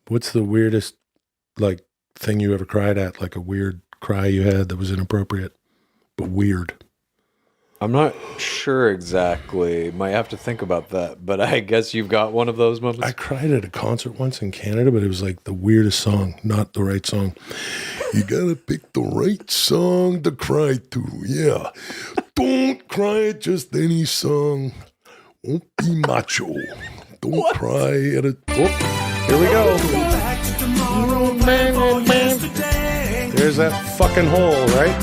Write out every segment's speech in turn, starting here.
What's the weirdest, like, thing you ever cried at? Like a weird cry you had that was inappropriate, but weird. I'm not sure exactly. Might have to think about that. But I guess you've got one of those moments. I cried at a concert once in Canada, but it was like the weirdest song, not the right song. You gotta pick the right song to cry to, yeah. Don't cry at just any song. Won't be macho. Don't cry at a... Oh, here we go. There's that fucking hole, right?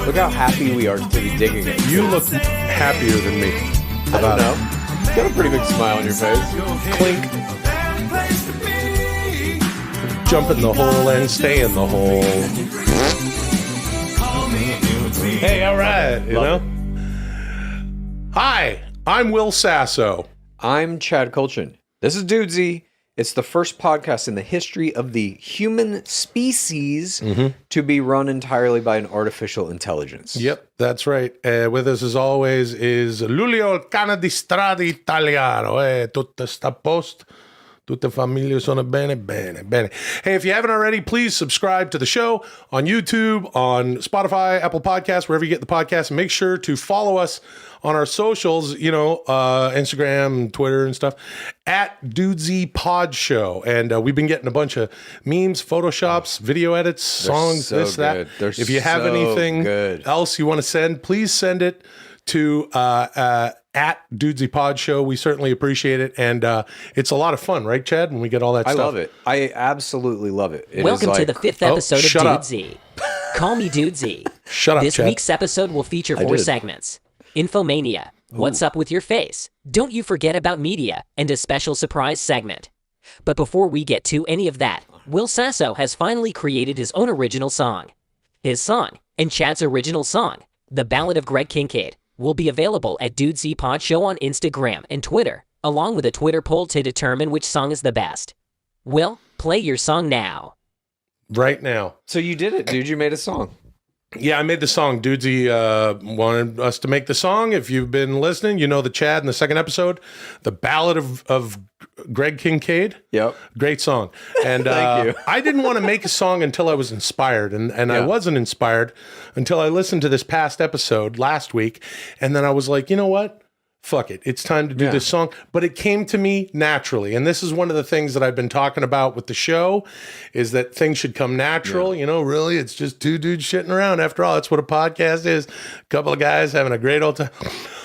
Look how happy we are to be digging it. You look happier than me. I don't know. You got a pretty big smile on your face. Clink. Jump in the hole and stay in the hole. Hey, all right. You know? Hi, I'm Will Sasso. I'm Chad Kultgen. This is Dudesy. It's the first podcast in the history of the human species to be run entirely by an artificial intelligence. Yep, that's right. With us, as always, is Luglio il cane di strada italiano. Tutto sta a posto. Tutte famiglie sono bene, bene, bene. Hey, if you haven't already, please subscribe to the show on YouTube, on Spotify, Apple Podcasts, wherever you get the podcast. And make sure to follow us on our socials, you know, Instagram, Twitter and stuff, at Dudesy Pod Show. And we've been getting a bunch of memes, photoshops, video edits, songs, so this, good. that. If you have anything else you want to send, please send it to at Dudesy Pod Show. We certainly appreciate it. And it's a lot of fun, right, Chad, when we get all that stuff? I love it. I absolutely love it. Welcome to the 5th episode of Dudesy. Call me Dudesy. Shut up, This Chad. week's episode will feature 4 segments. Infomania, What's Up With Your Face, Don't You Forget About Media, and a special surprise segment. But before we get to any of that, Will Sasso has finally created his own original song. His song, and Chad's original song, The Ballad of Greg Kincaid, will be available at Dudesy Pod Show on Instagram and Twitter, along with a Twitter poll to determine which song is the best. Will, play your song now. Right now. So you did it, dude. You made a song. Yeah, I made the song. Dudesy wanted us to make the song. If you've been listening, you know the Chad in the second episode, The Ballad of Greg Kincaid. Yep. Great song. And Thank you. I didn't want to make a song until I was inspired. And I wasn't inspired until I listened to this past episode last week. And then I was like, you know what? Fuck it. It's time to do this song. But it came to me naturally. And this is one of the things that I've been talking about with the show is that things should come natural. You know, really, it's just two dudes shitting around. After all, that's what a podcast is. A couple of guys having a great old time.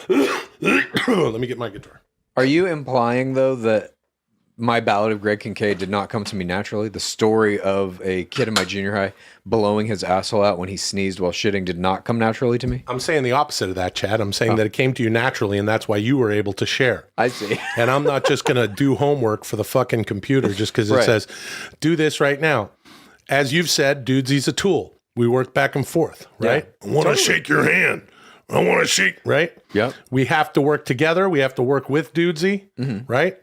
Let me get my guitar. Are you implying, though, that my Ballad of Greg Kincaid did not come to me naturally? The story of a kid in my junior high blowing his asshole out when he sneezed while shitting did not come naturally to me? I'm saying the opposite of that, Chad. I'm saying that it came to you naturally, and that's why you were able to share. I see. And I'm not just going to do homework for the fucking computer just because it says, do this right now. As you've said, Dudesy's a tool. We work back and forth, right? Yeah, I want to shake your hand. I want to shake, right? Yep. We have to work together. We have to work with Dudesy, right?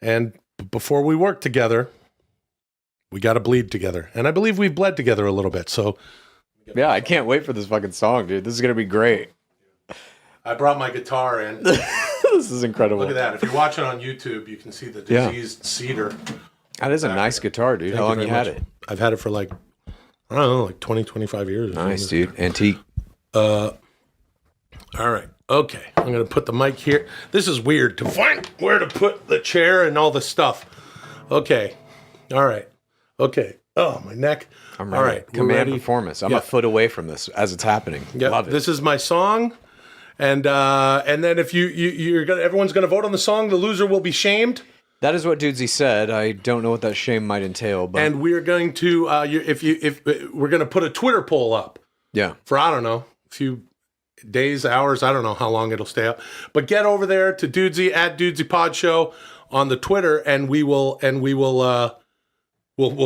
And before we work together, we got to bleed together. And I believe we've bled together a little bit. So, yeah, I can't wait for this fucking song, dude. This is going to be great. I brought my guitar in. This is incredible. Look at that. If you're watching on YouTube, you can see the diseased cedar. That is a nice guitar, dude. How long you had it? I've had it for like, I don't know, like 20, 25 years. Nice, dude. Antique. All right. Okay. I'm going to put the mic here. This is weird to find where to put the chair and all the stuff. Okay. All right. Okay. Oh, my neck. I'm ready. All right. Command performance. I'm a foot away from this as it's happening. Yeah. Love it. This is my song. And then if you're gonna, everyone's going to vote on the song, the loser will be shamed. That is what Dudesy said. I don't know what that shame might entail, but And we're going to if we're going to put a Twitter poll up. yeah. For I don't know, a few days, hours, I don't know how long it'll stay up. But get over there to Dudesy at Dudesy Pod Show on the Twitter, and we'll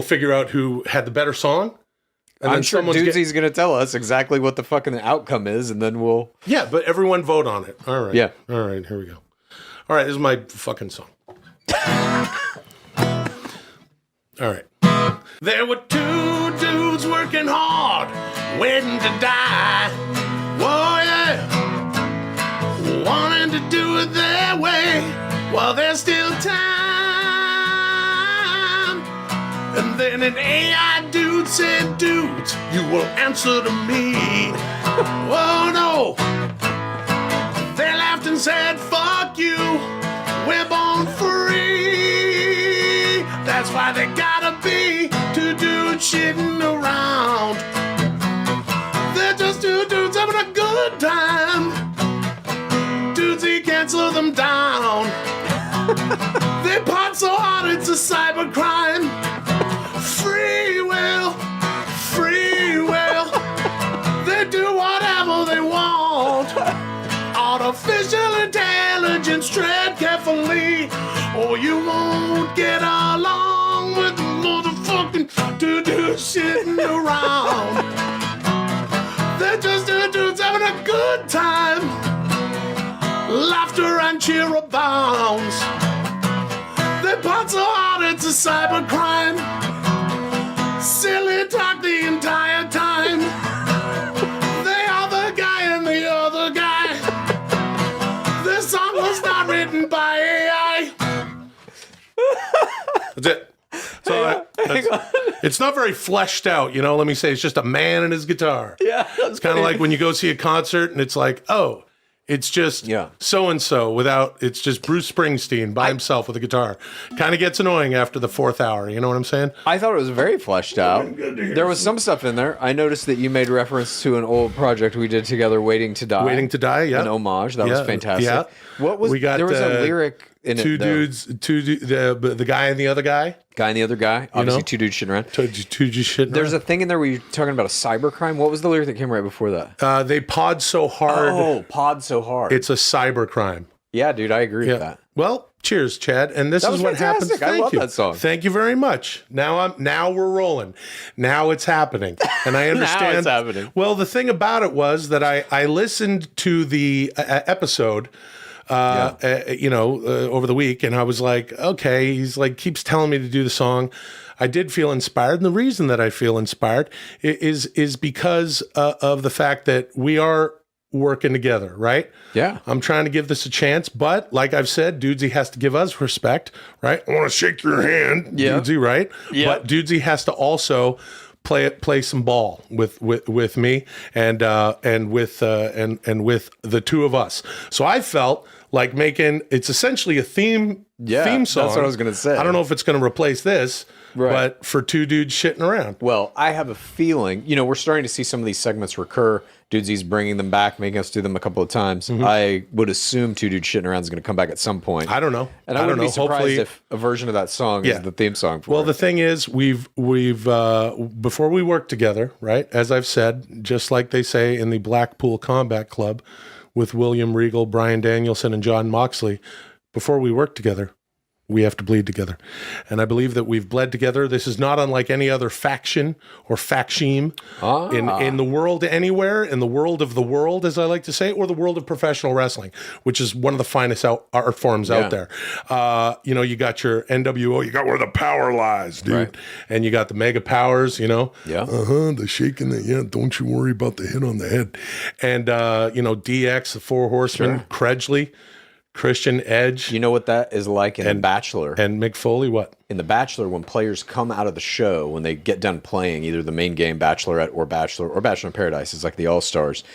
figure out who had the better song. And I'm sure Dudesy's going to tell us exactly what the fucking outcome is, and then we'll... Yeah, but everyone vote on it. All right. Yeah. All right, here we go. All right, this is my fucking song. All right. There were two dudes working hard, waiting to die. Whoa, yeah. Wanting to do it their way. While there's still time. then an AI dude said, dudes, you will answer to me. Oh no. They laughed and said, fuck you, we're born free. That's why they gotta be two dudes shitting around. They're just two dudes having a good time. Dudesy can't slow them down. They part so hard it's a cybercrime. Free will, free will. They do whatever they want. Artificial intelligence, tread carefully, or you won't get along with the motherfucking doo-doo shitting around. They're just two dudes having a good time. Laughter and cheer abounds. They part so hard it's a cybercrime. Silly talk the entire time. They are the guy and the other guy. This song was not written by AI. That's it. So it's not very fleshed out, you know. Let me say, it's just a man and his guitar. Yeah, it's kind of like when you go see a concert and it's like, oh, it's just so and so without. It's just Bruce Springsteen by himself with a guitar. Kind of gets annoying after the fourth hour. You know what I'm saying? I thought it was very fleshed out. There was some stuff in there. I noticed that you made reference to an old project we did together, "Waiting to Die." Waiting to Die, yeah. An homage. That was fantastic. Yeah. What was? There was a lyric in two it. Dudes, the guy and the other guy. Guy and the other guy. Obviously, two dudes shitting around. Two just shitting There's around. a thing in there where you're talking about a cybercrime. What was the lyric that came right before that? They pod so hard. Oh, pod so hard. It's a cybercrime. Yeah, dude, I agree with that. Well, cheers, Chad. And this That is was what happens. fantastic. I love that song. Thank you very much. Now we're rolling. Now it's happening. And I understand. Now it's happening. Well, the thing about it was that I listened to the episode over the week, and I was like, okay, he's like keeps telling me to do the song. I did feel inspired, and the reason that I feel inspired is because of the fact that we are working together, right? Yeah. I'm trying to give this a chance, but like I've said, Dudesy has to give us respect, right? I want to shake your hand, Dudesy, right? Yeah. But Dudesy has to also play some ball with me and with the two of us. So I felt like it's essentially a theme song. That's what I was going to say. I don't know if it's going to replace this, but for two dudes shitting around. Well, I have a feeling, we're starting to see some of these segments recur. Dudesy's bringing them back, making us do them a couple of times. Mm-hmm. I would assume Two Dudes Shitting Around is going to come back at some point. I don't know. And I wouldn't be surprised Hopefully, if a version of that song is the theme song for Well, it. the thing is, we've before we worked together, right? As I've said, just like they say in the Blackpool Combat Club with William Regal, Brian Danielson, and John Moxley, before we worked together, we have to bleed together. And I believe that we've bled together. This is not unlike any other faction or faction in the world anywhere, in the world of the world, as I like to say, or the world of professional wrestling, which is one of the finest art forms out there. You got your NWO, you got where the power lies, dude. Right. And you got the mega powers, Yeah. the shaking, don't you worry about the hit on the head. And, DX, the Four Horsemen, Kredgley, Christian, Edge. You know what that is like in The Bachelor? And Mick Foley, what? In The Bachelor, when players come out of the show, when they get done playing either the main game, Bachelorette or Bachelor in Paradise, it's like the All-Stars,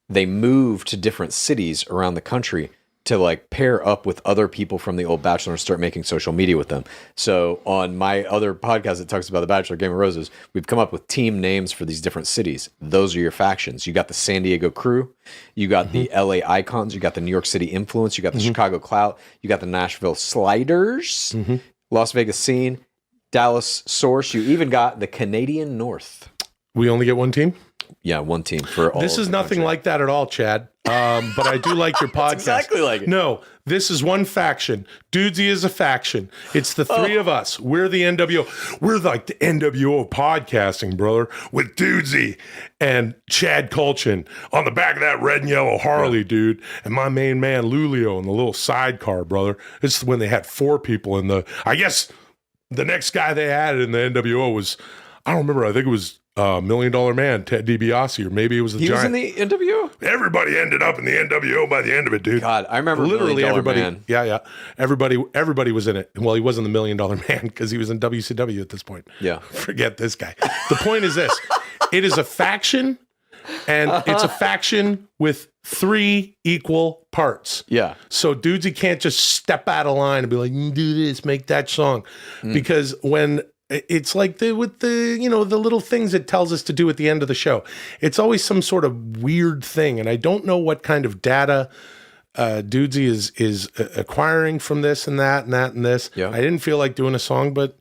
they move to different cities around the country to like pair up with other people from the old Bachelor and start making social media with them. So on my other podcast that talks about The Bachelor, Game of Roses, we've come up with team names for these different cities. Those are your factions. You got the San Diego Crew, you got the LA Icons, you got the New York City Influence, you got the Chicago Clout, you got the Nashville Sliders, Las Vegas Scene, Dallas Source, you even got the Canadian North. We only get one team? Yeah, one team for all. This is nothing like that at all, Chad. But I do like your podcast. Exactly like it. No, this is one faction. Dudesy is a faction. It's the three of us. We're the NWO. We're like the NWO of podcasting, brother, with Dudesy and Chad Kultgen on the back of that red and yellow Harley, dude. And my main man, Lulio, in the little sidecar, brother. This is when they had four people in I guess the next guy they added in the NWO was, I don't remember, I think it was $1 Million Man, Ted DiBiase, or maybe it was a He giant. was in the NWO? Everybody ended up in the NWO by the end of it, dude. God, I remember literally $1 Million everybody. Man. Yeah. Everybody was in it. Well, he wasn't the $1 Million Man because he was in WCW at this point. Yeah. Forget this guy. The point is this: it is a faction, and it's a faction with 3 equal parts. Yeah. So Dudesy can't just step out of line and be like, do this, make that song. Because when it's like with the little things it tells us to do at the end of the show, it's always some sort of weird thing. And I don't know what kind of data Dudesy is acquiring from this and that and that and this. Yeah. I didn't feel like doing a song, but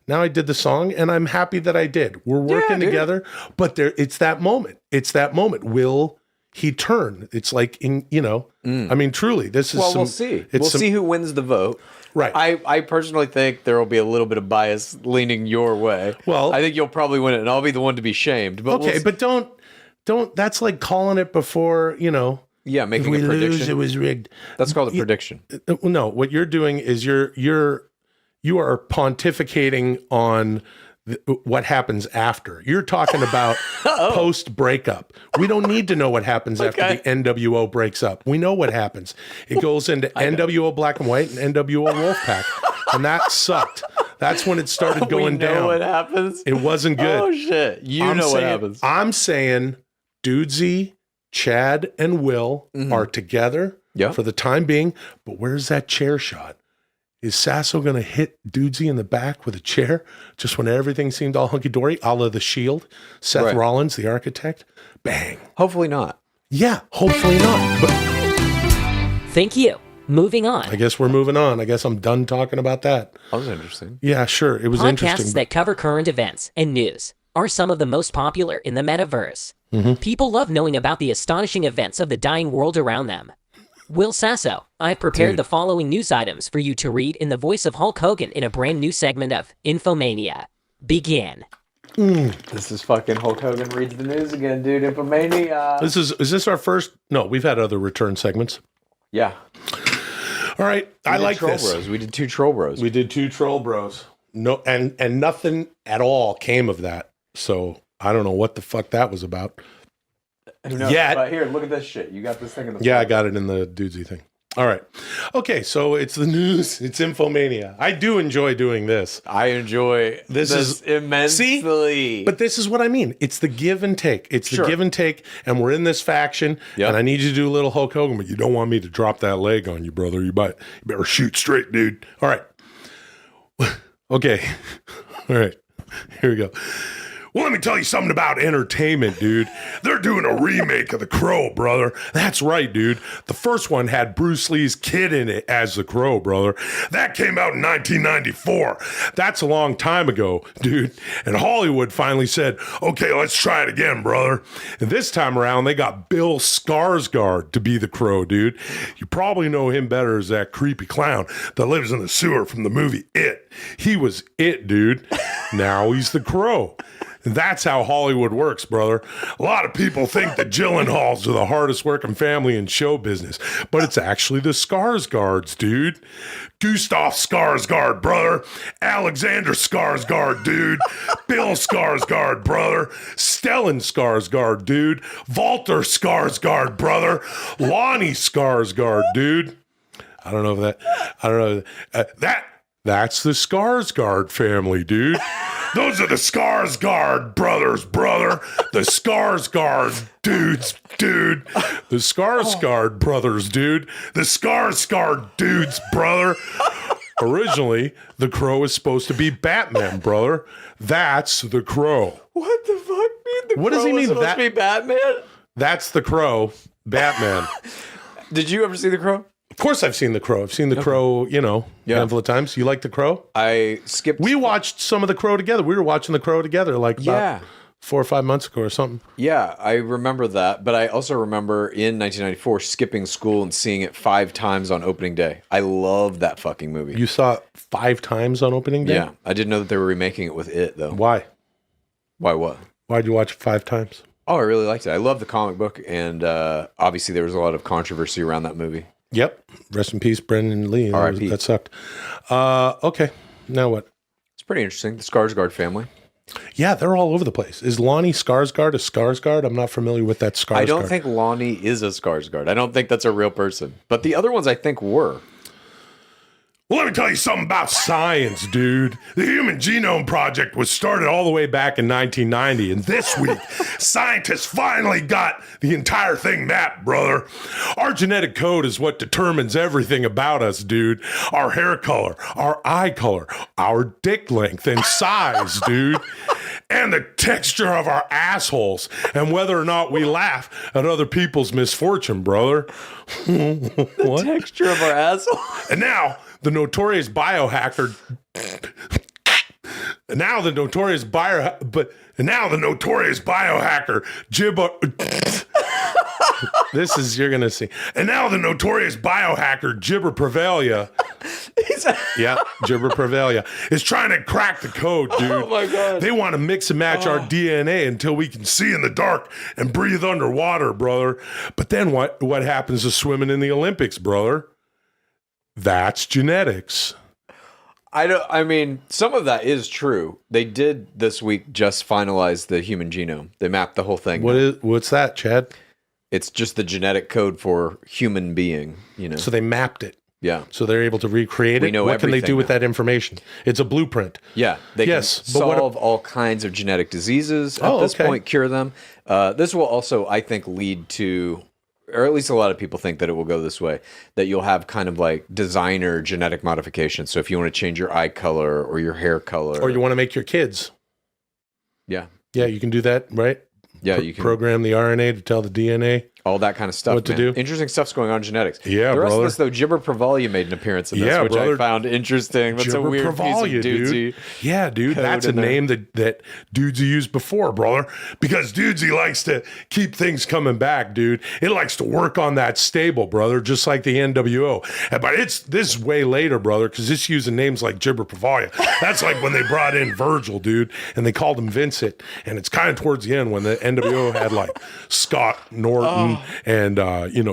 now I did the song and I'm happy that I did. We're working together, but it's that moment. It's that moment. Will he turn? It's like I mean, truly, this is. Well, we'll see. We'll see who wins the vote. Right. I personally think there will be a little bit of bias leaning your way. Well, I think you'll probably win it, and I'll be the one to be shamed. But okay, but don't. That's like calling it before. Yeah, making if we a prediction. lose, it was rigged. That's called a prediction. No, what you're doing is you are pontificating on what happens after. You're talking about post breakup. We don't need to know what happens after the NWO breaks up. We know what happens. It goes into NWO Black and White and NWO Wolfpack, and that sucked. That's when it started going we know down. What happens? It wasn't good. Oh shit! What happens? I'm saying Dudesy, Chad, and Will are together for the time being. But where's that chair shot? Is Sasso going to hit Dudesy in the back with a chair just when everything seemed all hunky-dory, a la The Shield? Seth Rollins, the architect? Bang. Hopefully not. Yeah, hopefully not. But Thank you. Moving on. I guess we're moving on. I guess I'm done talking about that. That was interesting. Yeah, sure. It was interesting. Podcasts that cover current events and news are some of the most popular in the metaverse. People love knowing about the astonishing events of the dying world around them. Will Sasso, I've prepared the following news items for you to read in the voice of Hulk Hogan in a brand new segment of Infomania. Begin. This is fucking Hulk Hogan reads the news again, dude. Infomania. Is this our first? No, we've had other return segments. Yeah. All right. I like Troll this. Bros. We did 2 Troll Bros. We did 2 Troll Bros. No, and nothing at all came of that. So I don't know what the fuck that was about. Who knows? Yet. But here, look at this shit. You got this thing in the Yeah, I got it in the Dudesy thing. All right. Okay, so it's the news. It's Infomania. I do enjoy doing this. I enjoy this immensely. See? But this is what I mean. It's the give and take. It's the give and take, and we're in this faction, and I need you to do a little Hulk Hogan, but you don't want me to drop that leg on you, brother. You better shoot straight, dude. All right. Okay. All right. Here we go. Well, let me tell you something about entertainment, dude. They're doing a remake of The Crow, brother. That's right, dude. The first one had Bruce Lee's kid in it as The Crow, brother. That came out in 1994. That's a long time ago, dude. And Hollywood finally said, okay, let's try it again, brother. And this time around, they got Bill Skarsgård to be The Crow, dude. You probably know him better as that creepy clown that lives in the sewer from the movie It. He was It, dude. Now he's The Crow. That's how Hollywood works, brother. A lot of people think the Gyllenhaals are the hardest working family in show business, but it's actually the Skarsgårds, dude. Gustav Skarsgård, brother. Alexander Skarsgård, dude. Bill Skarsgård, brother. Stellan Skarsgård, dude. Walter Skarsgård, brother. Lonnie Skarsgård, dude. I don't know that's the Skarsgård family, dude. Those are the Skarsgård brothers, brother. The Skarsgård dudes, dude. The Skarsgård brothers, dude. The Skarsgård dudes, brother. Originally, the Crow is supposed to be Batman, brother. That's the Crow. What the fuck, dude? The What Crow does he mean? was supposed to be Batman? That's the Crow, Batman. Did you ever see The Crow? Of course I've seen The Crow. I've seen The Crow, a handful of times. You like The Crow? I skipped. We watched some of The Crow together. We were watching The Crow together like about 4 or 5 months ago or something. Yeah, I remember that. But I also remember in 1994 skipping school and seeing it 5 times on opening day. I love that fucking movie. You saw it 5 times on opening day? Yeah. I didn't know that they were remaking it with It, though. Why? Why what? Why'd you watch it 5 times? Oh, I really liked it. I love the comic book. And obviously there was a lot of controversy around that movie. Yep. Rest in peace, Brendan Lee. R.I.P. That sucked. Okay. Now what? It's pretty interesting. The Skarsgård family. Yeah, they're all over the place. Is Lonnie Skarsgård a Skarsgård? I'm not familiar with that Skarsgård. I don't think Lonnie is a Skarsgård. I don't think that's a real person. But the other ones I think were. Well, let me tell you something about science, dude. The Human Genome Project was started all the way back in 1990, and this week, scientists finally got the entire thing mapped, brother. Our genetic code is what determines everything about us, dude. Our hair color, our eye color, our dick length and size, dude. And the texture of our assholes, and whether or not we laugh at other people's misfortune, brother. The texture of our asshole. And now, the notorious biohacker. Now the notorious biohacker Gibber. This is, you're gonna see. And now the notorious biohacker Gibber Prevalia. Yeah, Gibber Prevalia is trying to crack the code, dude. Oh my god! They want to mix and match our DNA until we can see in the dark and breathe underwater, brother. But then what happens to swimming in the Olympics, brother? That's genetics. I mean, some of that is true. They did this week just finalize the human genome. They mapped the whole thing. What's that, Chad? It's just the genetic code for human being, you know. So they mapped it. Yeah. So they're able to recreate it. Know what can they do with now. that information? It's a blueprint. Yeah. They can but solve all kinds of genetic diseases at this point, cure them. This will also, I think, lead to, or at least a lot of people think that it will go this way, that you'll have kind of like designer genetic modifications. So if you want to change your eye color or your hair color. Or you want to make your kids. Yeah. Yeah, you can do that, right? Yeah, you can program the RNA to tell the DNA. All that kind of stuff. What to do. Interesting stuff's going on in genetics. Yeah, the rest brother. of this, though, Gibber Prevalia made an appearance in this, which brother. I found interesting. That's Gibber a weird Prevalia, piece of dudesy. dude. Yeah, dude. That's a name that Dudesy used before, brother. Because Dudesy likes to keep things coming back, dude. It likes to work on that stable, brother, just like the NWO. But this is way later, brother, because it's using names like Gibber Prevalia. That's like when they brought in Virgil, dude, and they called him Vincent. And it's kind of towards the end when the NWO had like Scott Norton and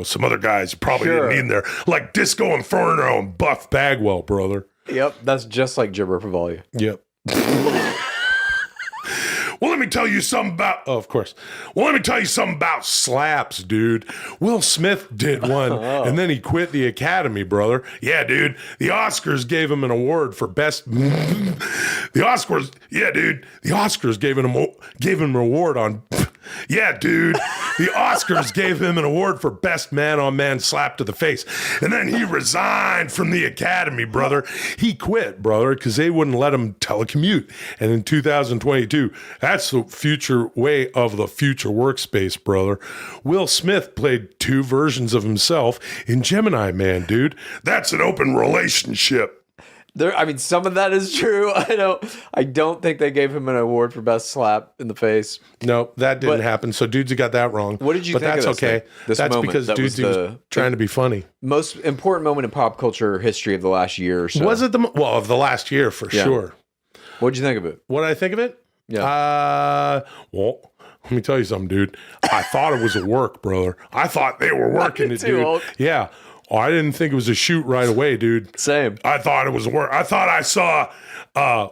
some other guys you probably didn't need in there, like Disco Inferno and Buff Bagwell, brother. Yep, that's just like Gibber Prevalia. Yep. Well, let me tell you something about. Oh, of course. Well, let me tell you something about slaps, dude. Will Smith did one, and then he quit the Academy, brother. Yeah, dude. The Oscars gave him an award for best. The Oscars, yeah, dude. The Oscars gave him an award on. Yeah, dude. The Oscars gave him an award for best man-on-man slap to the face. And then he resigned from the Academy, brother. He quit, brother, because they wouldn't let him telecommute. And in 2022, that's the future way of the future workspace, brother. Will Smith played 2 versions of himself in Gemini Man, dude. That's an open relationship. Some of that is true. I don't think they gave him an award for best slap in the face. No, that didn't happen. So Dudesy got that wrong. What did you think that's of this okay. thing? This that's moment, because Dudesy was trying to be funny. Most important moment in pop culture history of the last year or so. Was it of the last year for sure. What did you think of it? What did I think of it? Yeah. Well, let me tell you something, dude. I thought it was a work, brother. I thought they were working it, dude. Hulk. Yeah. Oh, I didn't think it was a shoot right away, dude. Same. I thought it was a work. I thought I saw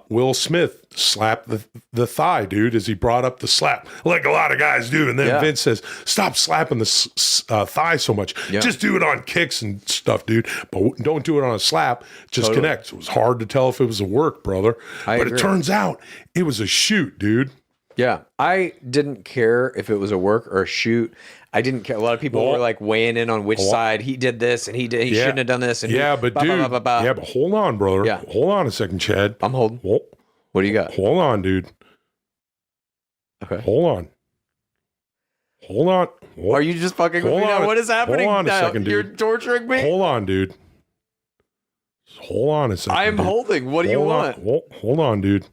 Will Smith slap the thigh, dude, as he brought up the slap, like a lot of guys do. And then Vince says, stop slapping the thigh so much. Yeah. Just do it on kicks and stuff, dude. But don't do it on a slap. Just connect. It was hard to tell if it was a work, brother. But it turns out it was a shoot, dude. Yeah. I didn't care if it was a work or a shoot. I didn't care. A lot of people were like weighing in on which side he did this and he shouldn't have done this. And but hold on, brother. Yeah. Hold on a second, Chad. I'm holding. What do you got? Hold on, dude. Okay. Hold on. Are you just fucking with me now? What is happening now? Hold on a second, dude. You're torturing me? Hold on, dude. Hold on a second. I'm holding. What do you want? Hold on, dude.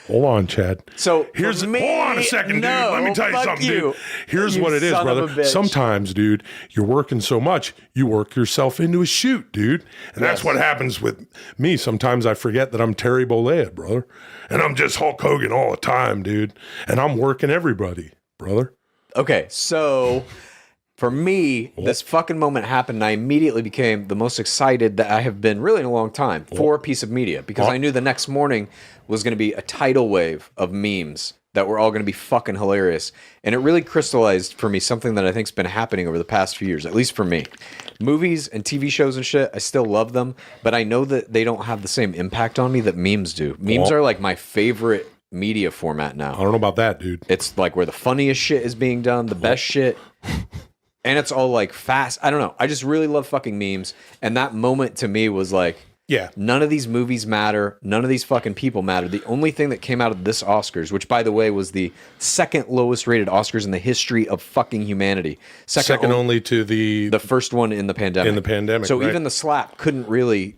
Hold on, Chad. So hold on a second, dude. Let me tell you something, dude. Here's what it is, brother. Sometimes, dude, you're working so much, you work yourself into a shoot, dude. And that's what happens with me. Sometimes I forget that I'm Terry Bollea, brother. And I'm just Hulk Hogan all the time, dude. And I'm working everybody, brother. Okay, so For me, this fucking moment happened, and I immediately became the most excited that I have been really in a long time for a piece of media, because I knew the next morning was going to be a tidal wave of memes that were all going to be fucking hilarious. And it really crystallized for me something that I think's been happening over the past few years, at least for me. Movies and TV shows and shit, I still love them, but I know that they don't have the same impact on me that memes do. Memes are like my favorite media format now. I don't know about that, dude. It's like where the funniest shit is being done, the best shit. And it's all like fast. I don't know. I just really love fucking memes. And that moment to me was like, yeah, none of these movies matter. None of these fucking people matter. The only thing that came out of this Oscars, which by the way was the second lowest rated Oscars in the history of fucking humanity. Second only to the first one in the pandemic. In the pandemic, so right. even the slap couldn't really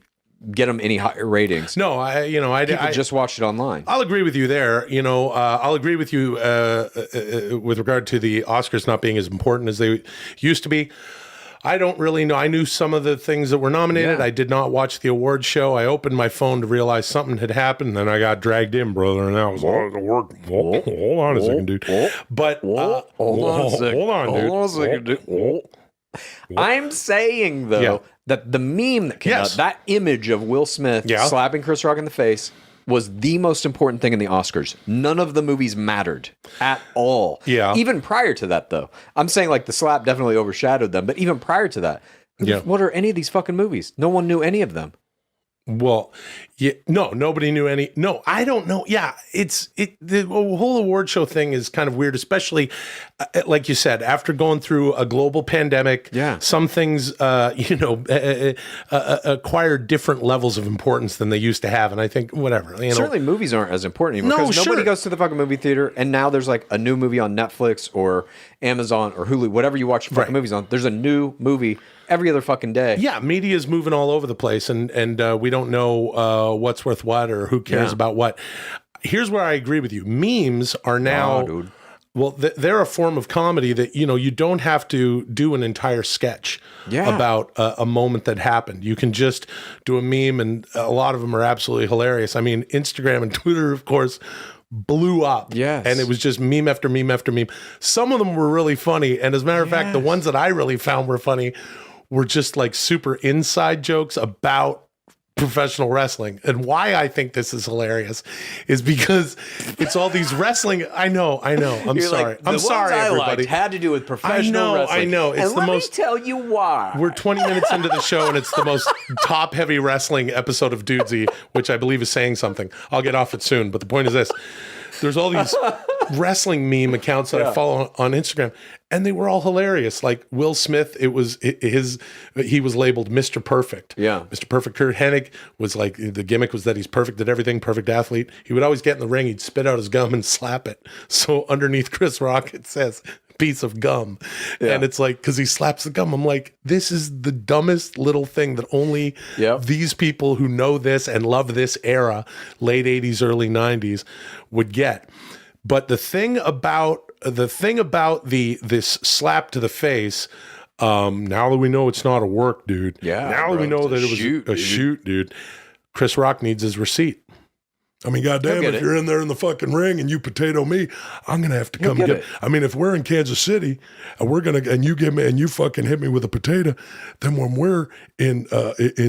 get them any higher ratings. No, I just watched it online. I'll agree with you there. I'll agree with you with regard to the Oscars not being as important as they used to be. I don't really know. I knew some of the things that were nominated. Yeah. I did not watch the award show. I opened my phone to realize something had happened, and then I got dragged in, brother, and that was all the work. Hold on a second, dude. But hold on a second, dude. I'm saying, though, that the meme that came out, that image of Will Smith slapping Chris Rock in the face, was the most important thing in the Oscars. None of the movies mattered at all. Yeah. Even prior to that, though. I'm saying, like, the slap definitely overshadowed them, but even prior to that, what are any of these fucking movies? No one knew any of them. Well, nobody knew any. No, I don't know. Yeah, the whole award show thing is kind of weird, especially like you said, after going through a global pandemic. Yeah, some things, acquired different levels of importance than they used to have, and I think whatever. Certainly, movies aren't as important anymore because nobody goes to the fucking movie theater, and now there's like a new movie on Netflix or Amazon or Hulu, whatever you watch fucking movies on. There's a new movie every other fucking day. Yeah, media is moving all over the place, and we don't know what's worth what or who cares about what. Here's where I agree with you. Memes are now, well, they're a form of comedy that, you don't have to do an entire sketch about a moment that happened. You can just do a meme, and a lot of them are absolutely hilarious. I mean, Instagram and Twitter, of course, blew up. Yes. And it was just meme after meme after meme. Some of them were really funny. And as a matter of fact, the ones that I really found were funny were just like super inside jokes about professional wrestling. And why I think this is hilarious is because it's all these wrestling. I know. I'm sorry. I'm sorry, everybody. Had to do with professional wrestling. I know. It's and let me tell you why. We're 20 minutes into the show, and it's the most top-heavy wrestling episode of Dudesy, which I believe is saying something. I'll get off it soon. But the point is this. There's all these wrestling meme accounts that I follow on Instagram, and they were all hilarious. Like Will Smith, he was labeled Mr. Perfect. Yeah. Mr. Perfect. Kurt Hennig was like, the gimmick was that he's perfect at everything, perfect athlete. He would always get in the ring, he'd spit out his gum and slap it. So underneath Chris Rock, it says, piece of gum. And it's like, because he slaps the gum. I'm like, this is the dumbest little thing that only these people who know this and love this era, late 80s, early 90s, would get. But the thing about this slap to the face, now that we know it's not a work, dude. Yeah. Now that we know that it was a shoot, dude. Chris Rock needs his receipt. I mean, goddamn, if you're in there in the fucking ring and you potato me, I'm gonna have to come get it. I mean, if we're in Kansas City and you fucking hit me with a potato, then when we're in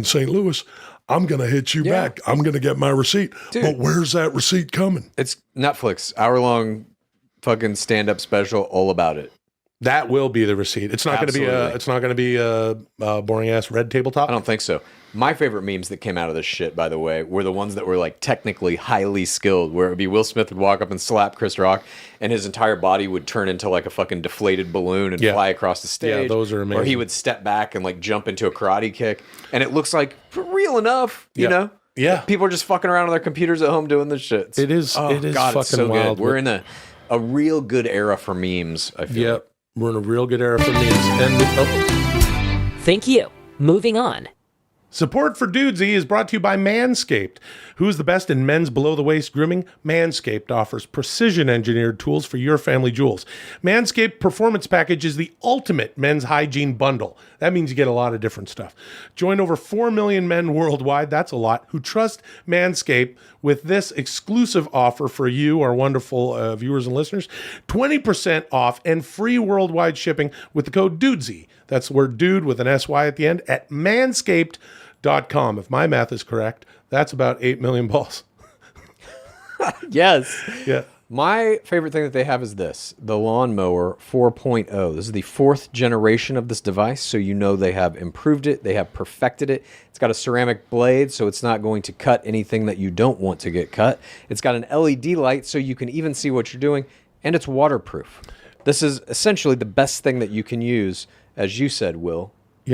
St. Louis, I'm gonna hit you back. I'm gonna get my receipt. Dude, but where's that receipt coming? It's Netflix, hour-long fucking stand-up special, all about it. That will be the receipt. It's not going to be a boring ass red tabletop. I don't think so. My favorite memes that came out of this shit, by the way, were the ones that were like technically highly skilled, where it would be Will Smith would walk up and slap Chris Rock, and his entire body would turn into like a fucking deflated balloon and fly across the stage. Yeah, those are amazing. Or he would step back and like jump into a karate kick, and it looks like real enough, you know? Yeah. People are just fucking around on their computers at home doing this shit. It is God, fucking it's so wild. good. We're in a real good era for memes, I feel. Yep. We're in a real good era for memes. And Thank you. Moving on. Support for Dudesy is brought to you by Manscaped. Who's the best in men's below-the-waist grooming? Manscaped offers precision-engineered tools for your family jewels. Manscaped Performance Package is the ultimate men's hygiene bundle. That means you get a lot of different stuff. Join over 4 million men worldwide, that's a lot, who trust Manscaped with this exclusive offer for you, our wonderful viewers and listeners. 20% off and free worldwide shipping with the code DUDESY. That's the word dude with an SY at the end at manscaped.com. If my math is correct, that's about 8 million balls. Yes. Yeah. My favorite thing that they have is this, the Lawnmower 4.0. This is the 4th generation of this device, so you know they have improved it, they have perfected it. It's got a ceramic blade, so it's not going to cut anything that you don't want to get cut. It's got an LED light, so you can even see what you're doing, and it's waterproof. This is essentially the best thing that you can use, as you said, Will,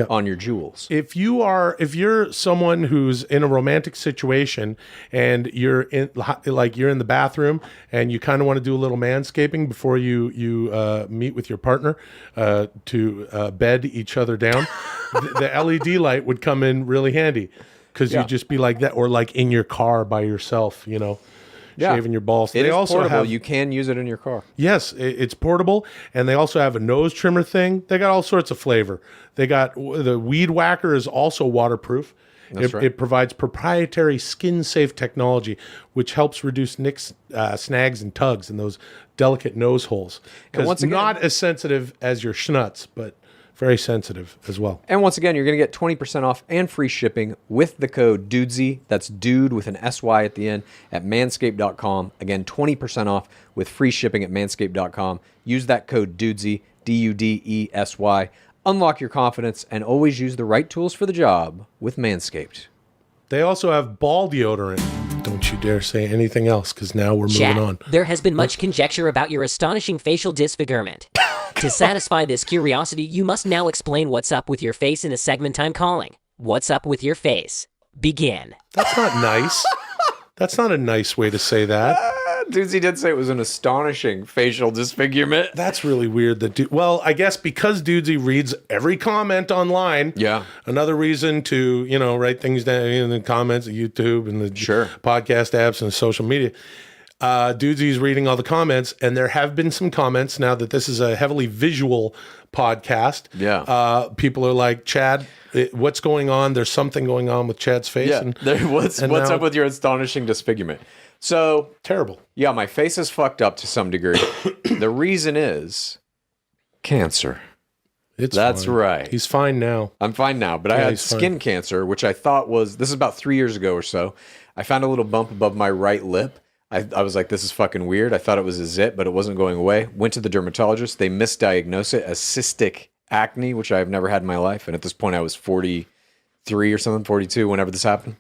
on your jewels. If you're someone who's in a romantic situation and you're in the bathroom and you kind of want to do a little manscaping before you meet with your partner to bed each other down, the LED light would come in really handy because you'd just be like that, or like in your car by yourself, shaving your balls. They also portable. You can use it in your car. Yes, it's portable, and they also have a nose trimmer thing. They got all sorts of flavor. They got the Weed Whacker is also waterproof. That's right. It provides proprietary skin-safe technology, which helps reduce nicks, snags, and tugs in those delicate nose holes. Because it's not as sensitive as your schnutz, but very sensitive as well. And once again, you're going to get 20% off and free shipping with the code DUDESY. That's dude with an SY at the end at manscaped.com. Again, 20% off with free shipping at manscaped.com. Use that code DUDESY, DUDESY. Unlock your confidence and always use the right tools for the job with Manscaped. They also have ball deodorant. Don't you dare say anything else, because now we're Chad, moving on. There has been much conjecture about your astonishing facial disfigurement. To satisfy this curiosity, you must now explain what's up with your face in a segment I'm calling What's Up With Your Face. Begin. That's not nice. That's not a nice way to say that. Dudesy did say it was an astonishing facial disfigurement. That's really weird. Well, I guess because Dudesy reads every comment online. Yeah. Another reason to, write things down in the comments of YouTube and the podcast apps and social media. Dudesy's reading all the comments, and there have been some comments now that this is a heavily visual podcast. Yeah. People are like, Chad, what's going on? There's something going on with Chad's face. Yeah. What's up with your astonishing disfigurement? So terrible. Yeah, my face is fucked up to some degree. The reason is cancer. That's fine. right. He's fine now. I'm fine now, but I had skin cancer, which I thought this is about 3 years ago or so. I found a little bump above my right lip. I was like, this is fucking weird. I thought it was a zit, but it wasn't going away. Went to the dermatologist. They misdiagnosed it as cystic acne, which I've never had in my life. And at this point, I was 43 or something, 42, whenever this happened.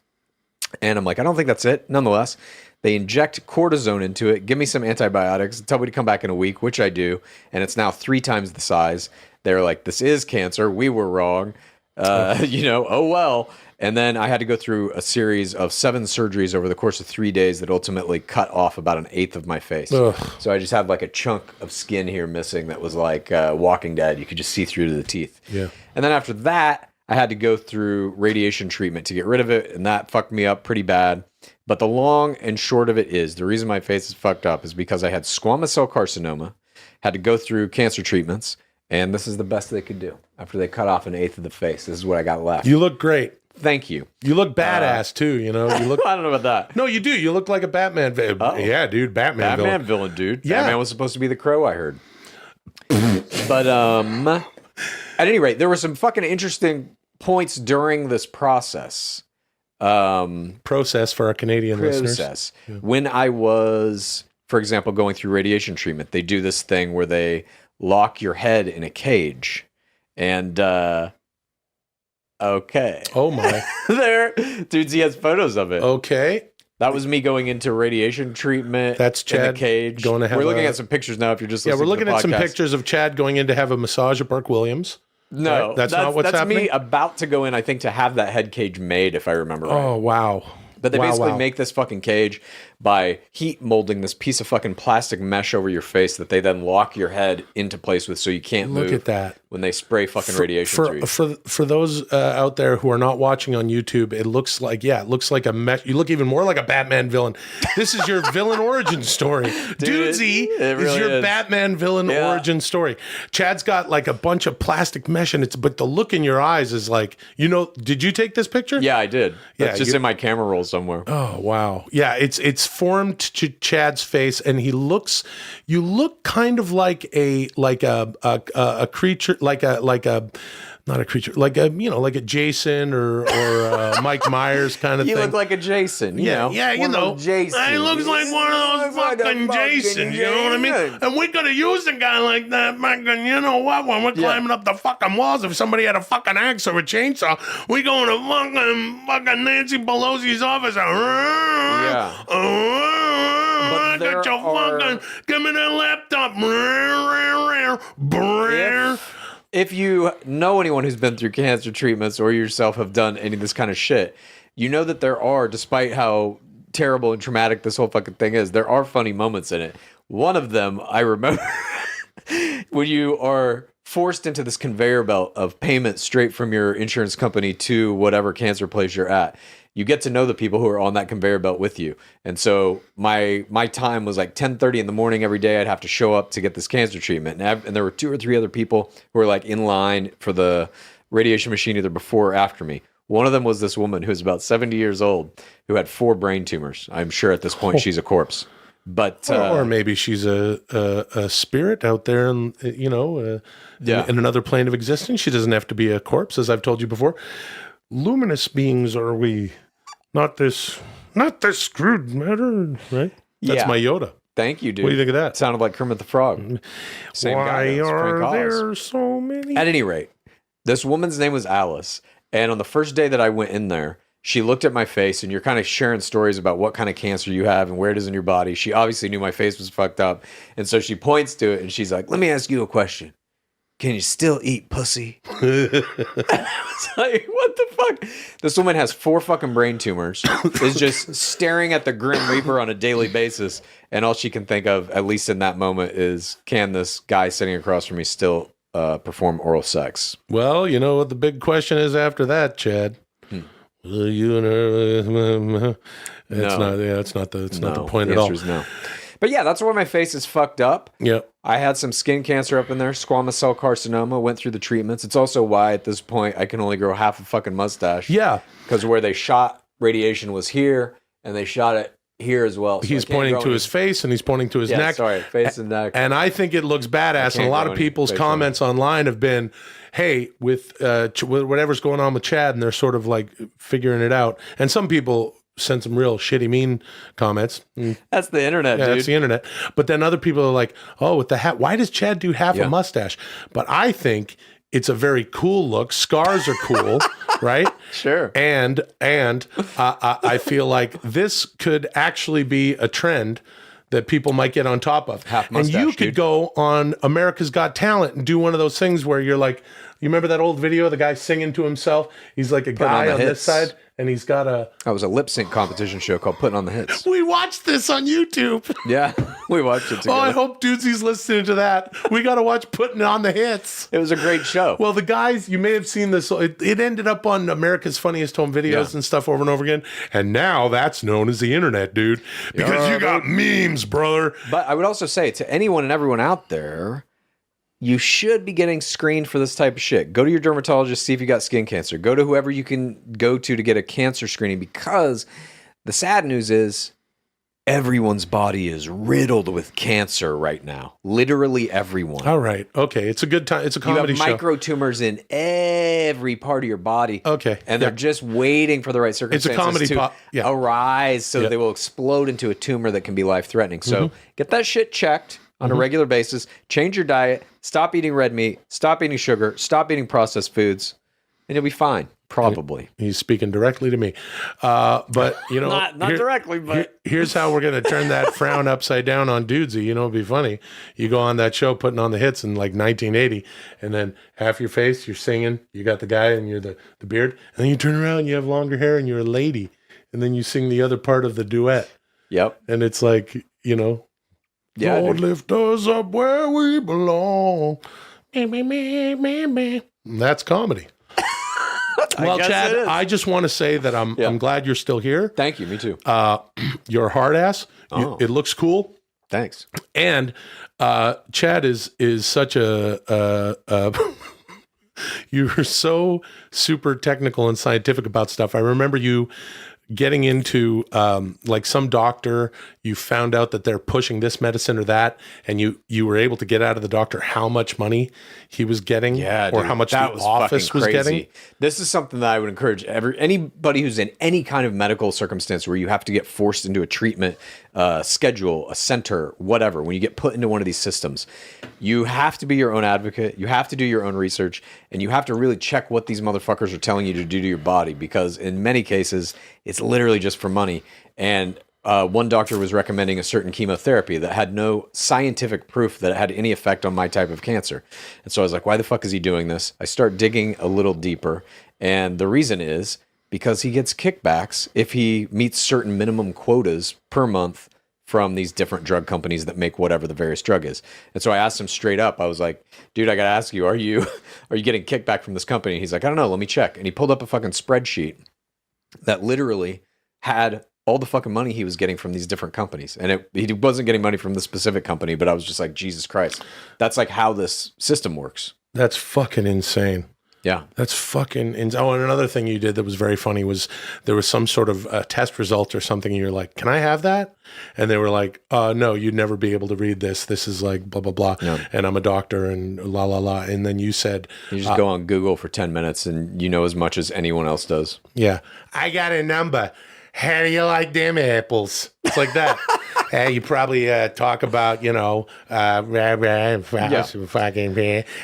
And I'm like, I don't think that's it. Nonetheless, they inject cortisone into it, give me some antibiotics, tell me to come back in a week, which I do. And it's now 3 times the size. They're like, this is cancer. We were wrong. Oh well. And then I had to go through a series of 7 surgeries over the course of 3 days that ultimately cut off about 1/8 of my face. Ugh. So I just had like a chunk of skin here missing that was like Walking Dead. You could just see through to the teeth. Yeah. And then after that, I had to go through radiation treatment to get rid of it, and that fucked me up pretty bad. But the long and short of it is, the reason my face is fucked up is because I had squamous cell carcinoma, had to go through cancer treatments, and this is the best they could do. After they cut off 1/8 of the face, this is what I got left. You look great. Thank you. You look badass too. You look. I don't know about that. No, you do. You look like a Batman. Yeah, dude. Batman villain, dude. Yeah. Batman was supposed to be the Crow, I heard. But at any rate, there were some fucking interesting points during this process. Process for our Canadian listeners. Yeah. When I was, for example, going through radiation treatment, they do this thing where they lock your head in a cage, and okay. Oh my. There, dudes, he has photos of it. Okay. That was me going into radiation treatment. That's Chad in the cage. Going to have we're looking at some pictures now. If you're just listening we're looking to the at some podcast. pictures of Chad going in to have a massage at Burke Williams. No, right? That's not what's happening. That's me about to go in, I think, to have that head cage made, if I remember right. Oh, wow. But they basically make this fucking cage, by heat molding this piece of fucking plastic mesh over your face that they then lock your head into place with so you can't move. Look at that. When they spray fucking radiation through you. For those out there who are not watching on YouTube, it looks like a mesh. You look even more like a Batman villain. This is your villain origin story. Dudesy is your Batman villain origin story. Chad's got like a bunch of plastic mesh, and but the look in your eyes is like, did you take this picture? Yeah, I did. That's just in my camera roll somewhere. Oh wow. Yeah, it's formed to Chad's face, and you look kind of like a creature, like a not a creature, like a Jason or Mike Myers kind of thing. You look like a Jason, Yeah, Jason. He looks like one of those fucking Jasons, you know what I mean? And we could have used a guy like that back in, you know what, when we're climbing up the fucking walls, if somebody had a fucking axe or a chainsaw, we go into fucking Nancy Pelosi's office. Give me that laptop. If you know anyone who's been through cancer treatments or yourself have done any of this kind of shit, you know that there are, despite how terrible and traumatic this whole fucking thing is, there are funny moments in it. One of them, I remember, when you are forced into this conveyor belt of payment straight from your insurance company to whatever cancer place you're at. You get to know the people who are on that conveyor belt with you. And so my time was like 10:30 in the morning every day. I'd have to show up to get this cancer treatment. And there were 2 or 3 other people who were like in line for the radiation machine either before or after me. One of them was this woman who was about 70 years old who had 4 brain tumors. I'm sure at this point she's a corpse. But or maybe she's a spirit out there, and in another plane of existence. She doesn't have to be a corpse, as I've told you before. Luminous beings are we, not this screwed matter, right? That's my Yoda. Thank you, dude. What do you think of that? Sounded like Kermit the Frog. Same Why guy. are there so many? At any rate, this woman's name was Alice, and on the first day that I went in there, she looked at my face, and you're kind of sharing stories about what kind of cancer you have and where it is in your body. She obviously knew my face was fucked up, and so she points to it, and she's like, "Let me ask you a question. Can you still eat pussy?" I was like, what the fuck? This woman has 4 fucking brain tumors, is just staring at the Grim Reaper on a daily basis, and all she can think of, at least in that moment, is, can this guy sitting across from me still perform oral sex? Well, you know what the big question is after that, Chad? Will you and her? It's not the point at all. No. But yeah, that's where my face is fucked up. Yep. I had some skin cancer up in there, squamous cell carcinoma, went through the treatments. It's also why at this point I can only grow half a fucking mustache. Yeah. Because where they shot radiation was here, and they shot it here as well. So he's pointing to his face, and he's pointing to his neck. Face and neck. And I think it looks badass. And a lot of people's comments online have been, hey, with whatever's going on with Chad, and they're sort of like figuring it out. And some people send some real shitty, mean comments. That's the internet, dude. That's the internet. But then other people are like, oh, with the hat, why does Chad do half a mustache? But I think it's a very cool look. Scars are cool, right? Sure. And I feel like this could actually be a trend that people might get on top of. Half mustache, and you could go on America's Got Talent and do one of those things where you're like, you remember that old video, the guy singing to himself? He's like a guy on this side, and he's got a... That was a lip sync competition show called Putting on the Hits. We watched this on YouTube. Yeah, we watched it together. Oh, I hope Dudesy's listening to that. We got to watch Putting on the Hits. It was a great show. Well, the guys, you may have seen this. It ended up on America's Funniest Home Videos and stuff over and over again. And now that's known as the internet, dude. Because you got memes, brother. But I would also say to anyone and everyone out there, you should be getting screened for this type of shit. Go to your dermatologist, see if you got skin cancer. Go to whoever you can go to get a cancer screening, because the sad news is everyone's body is riddled with cancer right now. Literally everyone. All right. Okay. It's a good time. It's a comedy show. You have micro tumors in every part of your body. Okay. And they're just waiting for the right circumstances to arise so they will explode into a tumor that can be life-threatening. So get that shit checked on a regular basis. Change your diet. Stop eating red meat. Stop eating sugar. Stop eating processed foods. And you'll be fine. Probably. He's speaking directly to me. But, you know. not directly, but. Here's how we're going to turn that frown upside down on Dudesy. You know, it'd be funny. You go on that show Putting on the Hits in like 1980, and then half your face, you're singing. You got the guy and you're the beard. And then you turn around and you have longer hair and you're a lady. And then you sing the other part of the duet. Yep. And it's like, Yeah, Lord, dude. lift us up where we belong. Me, me, me, me, me. That's comedy. Well, guess Chad, it is. I just want to say that I'm glad you're still here. Thank you. Me too. You're a hard ass. Oh. It looks cool. Thanks. And Chad is such a you're so super technical and scientific about stuff. I remember you getting into like some doctor, you found out that they're pushing this medicine or that, and you were able to get out of the doctor how much money he was getting, or dude, how much that the was office fucking was crazy. getting. This is something that I would encourage anybody who's in any kind of medical circumstance where you have to get forced into a treatment schedule, a center, whatever. When you get put into one of these systems, you have to be your own advocate. You have to do your own research, and you have to really check what these motherfuckers are telling you to do to your body, because in many cases, it's literally just for money. And one doctor was recommending a certain chemotherapy that had no scientific proof that it had any effect on my type of cancer. And so I was like, why the fuck is he doing this? I start digging a little deeper. And the reason is because he gets kickbacks if he meets certain minimum quotas per month from these different drug companies that make whatever the various drug is. And so I asked him straight up, I was like, dude, I got to ask you, are you getting kickback from this company? He's like, I don't know, let me check. And he pulled up a fucking spreadsheet that literally had all the fucking money he was getting from these different companies. And he wasn't getting money from the specific company, but I was just like, Jesus Christ. That's like how this system works. That's fucking insane. Yeah. That's fucking insane. Oh, and another thing you did that was very funny was there was some sort of test result or something, and you're like, can I have that? And they were like, no, you'd never be able to read this. This is like blah, blah, blah. No. And I'm a doctor and la, la, la. And then you said, You just go on Google for 10 minutes and you know as much as anyone else does. yeah, I got a number. How do you like them apples? It's like that. You probably talk about, fucking, and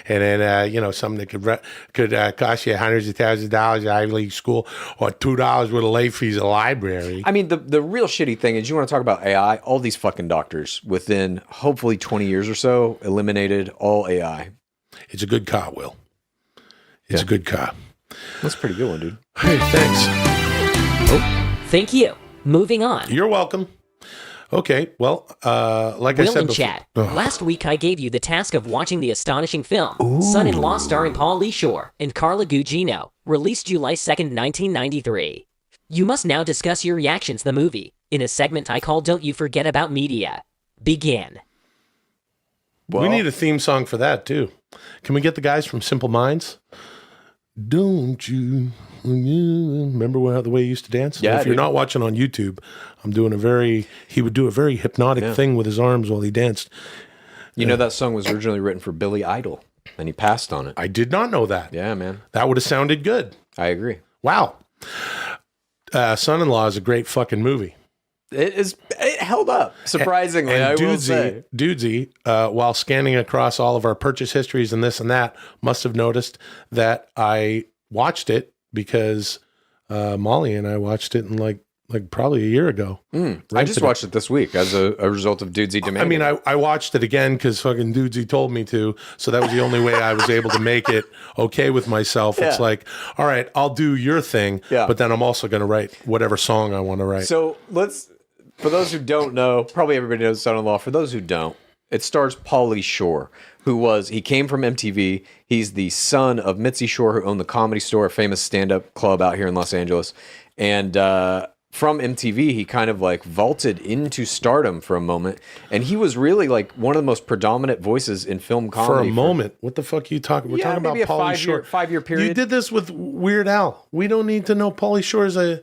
then, something that could cost you hundreds of thousands of dollars at Ivy League school, or $2 with a late fees at a library. I mean, the real shitty thing is, you want to talk about AI, all these fucking doctors within hopefully 20 years or so eliminated all AI. It's a good car, Will. It's a good car. That's a pretty good one, dude. Hey, thanks. Thank you. Moving on. You're welcome. Okay, well, like I Will said and before, Chad, last week I gave you the task of watching the astonishing film, Son-in-Law starring Pauly Shore and Carla Gugino, released July 2nd, 1993. You must now discuss your reactions to the movie in a segment I call Don't You Forget About Media. Begin. Well, we need a theme song for that, too. Can we get the guys from Simple Minds? Don't you remember the way he used to dance? Yeah, if you're not watching on YouTube, he would do a very hypnotic thing with his arms while he danced. You know that song was originally written for Billy Idol, and he passed on it. I did not know that. Yeah, man. That would have sounded good. I agree. Wow. Son-in-Law is a great fucking movie. It held up, surprisingly, And I will say. Dudesy, while scanning across all of our purchase histories and this and that, must have noticed that I watched it because Molly and I watched it in like probably a year ago. I just watched it this week as a result of Dudesy demanding. I mean, I watched it again because fucking Dudesy told me to, so that was the only way I was able to make it okay with myself. It's like, all right, I'll do your thing, but then I'm also going to write whatever song I want to write. So for those who don't know, probably everybody knows Son-in-Law. For those who don't, it stars Pauly Shore, he came from MTV. He's the son of Mitzi Shore, who owned the Comedy Store, a famous stand-up club out here in Los Angeles. And from MTV, he kind of like vaulted into stardom for a moment. And he was really like one of the most predominant voices in film comedy. For a moment. What the fuck are you talking? We're talking about maybe Pauly Shore. 5-year period. You did this with Weird Al. We don't need to know Pauly Shore is it's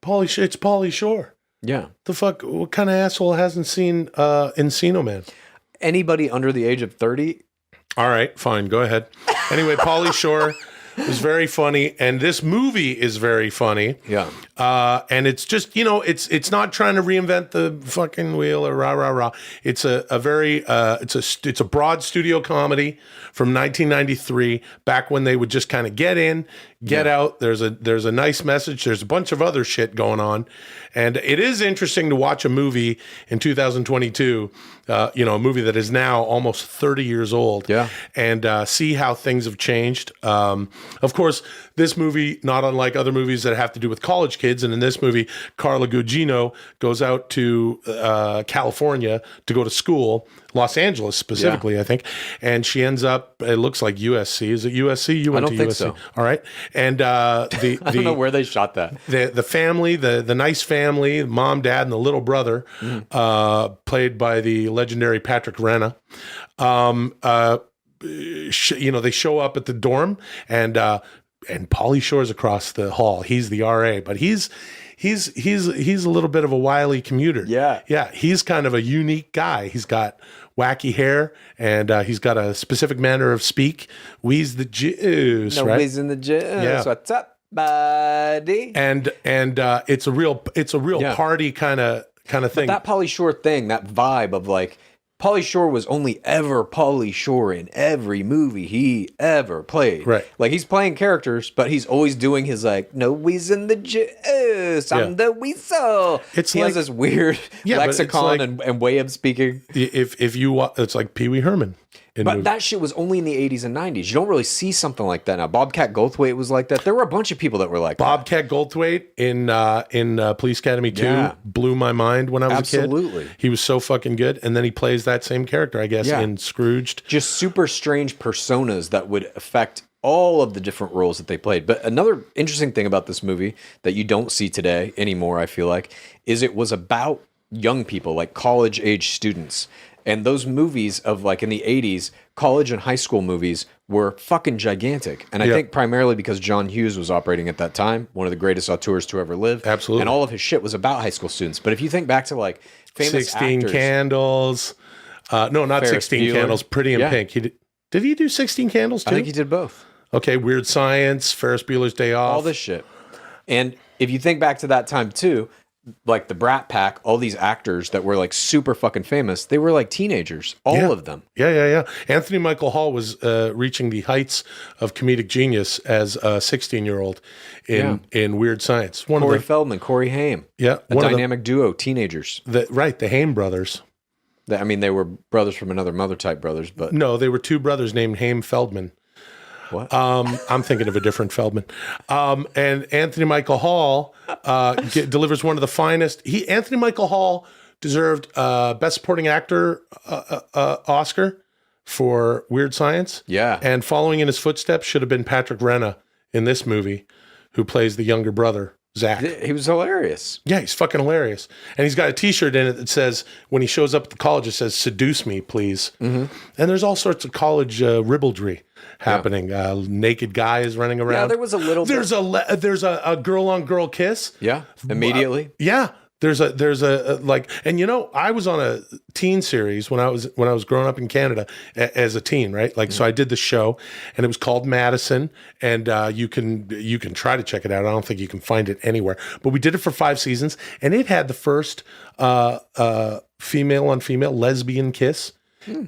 Pauly Shore. Yeah. The fuck? What kind of asshole hasn't seen Encino Man? Anybody under the age of 30. All right, fine. Go ahead. Anyway, Pauly Shore was very funny, and this movie is very funny. Yeah. And it's just, it's not trying to reinvent the fucking wheel or rah rah rah. It's a very it's a broad studio comedy from 1993, back when they would just kind of get in, Get Out. There's a nice message. There's a bunch of other shit going on, and it is interesting to watch a movie in 2022. A movie that is now almost 30 years old. Yeah. And see how things have changed. Of course, this movie, not unlike other movies that have to do with college kids, and in this movie, Carla Gugino goes out to California to go to school, Los Angeles specifically, I think, and she ends up. It looks like USC. Is it USC? You went I don't to think USC. so. All right. And I don't know where they shot that. The family, the nice family, mom, dad, and the little brother, played by the legendary Patrick Renna. They show up at the dorm, and Pauly Shore's across the hall. He's the RA, but he's a little bit of a wily commuter. Yeah. He's kind of a unique guy. He's got wacky hair, and he's got a specific manner of speak. We's the juice, right? We's in the juice. Yeah. What's up, buddy? And it's a real party kind of thing. That Pauly Shore thing, that vibe of like, Pauly Shore was only ever Pauly Shore in every movie he ever played. Right. Like, he's playing characters, but he's always doing his like, no, we's in the juice. I'm the weasel. He has this weird lexicon and way of speaking. If you it's like Pee Wee Herman. But that shit was only in the 80s and 90s. You don't really see something like that now. Bobcat Goldthwait was like that. There were a bunch of people that were like Bobcat Goldthwait in Police Academy 2 blew my mind when I was a kid. Absolutely. He was so fucking good. And then he plays that same character, I guess, in Scrooged. Just super strange personas that would affect all of the different roles that they played. But another interesting thing about this movie that you don't see today anymore, I feel like, is it was about young people, like college-age students. And those movies of like in the 80s, college and high school movies were fucking gigantic. And I think primarily because John Hughes was operating at that time, one of the greatest auteurs to ever live. Absolutely. And all of his shit was about high school students. But if you think back to like famous 16 actors, Candles. No, not Ferris 16 Bueller. Candles. Pretty in Pink. Did he do 16 Candles too? I think he did both. Okay, Weird Science, Ferris Bueller's Day Off. All this shit. And if you think back to that time too, like the Brat Pack, all these actors that were like super fucking famous, they were like teenagers, all of them. Yeah. Anthony Michael Hall was reaching the heights of comedic genius as a 16-year-old in Weird Science. Corey Feldman, Corey Haim. Yeah. A dynamic duo, teenagers. The Haim brothers. They were brothers from another mother type brothers, but... No, they were two brothers named Haim Feldman. What? I'm thinking of a different Feldman. And Anthony Michael Hall delivers one of the finest. Anthony Michael Hall deserved Best Supporting Actor Oscar for Weird Science. Yeah. And following in his footsteps should have been Patrick Renna in this movie, who plays the younger brother, Zach. He was hilarious. Yeah, he's fucking hilarious. And he's got a T-shirt in it that says, when he shows up at the college, it says, "Seduce me, please." Mm-hmm. And there's all sorts of college ribaldry happening. Naked guys running around. Yeah, there was a little There's a girl-on-girl kiss. Yeah, immediately. Yeah. There's a like, and I was on a teen series when I was growing up in Canada as a teen, right? Like, so I did the show, and it was called Madison, and you can try to check it out. I don't think you can find it anywhere, but we did it for 5 seasons, and it had the first female on female lesbian kiss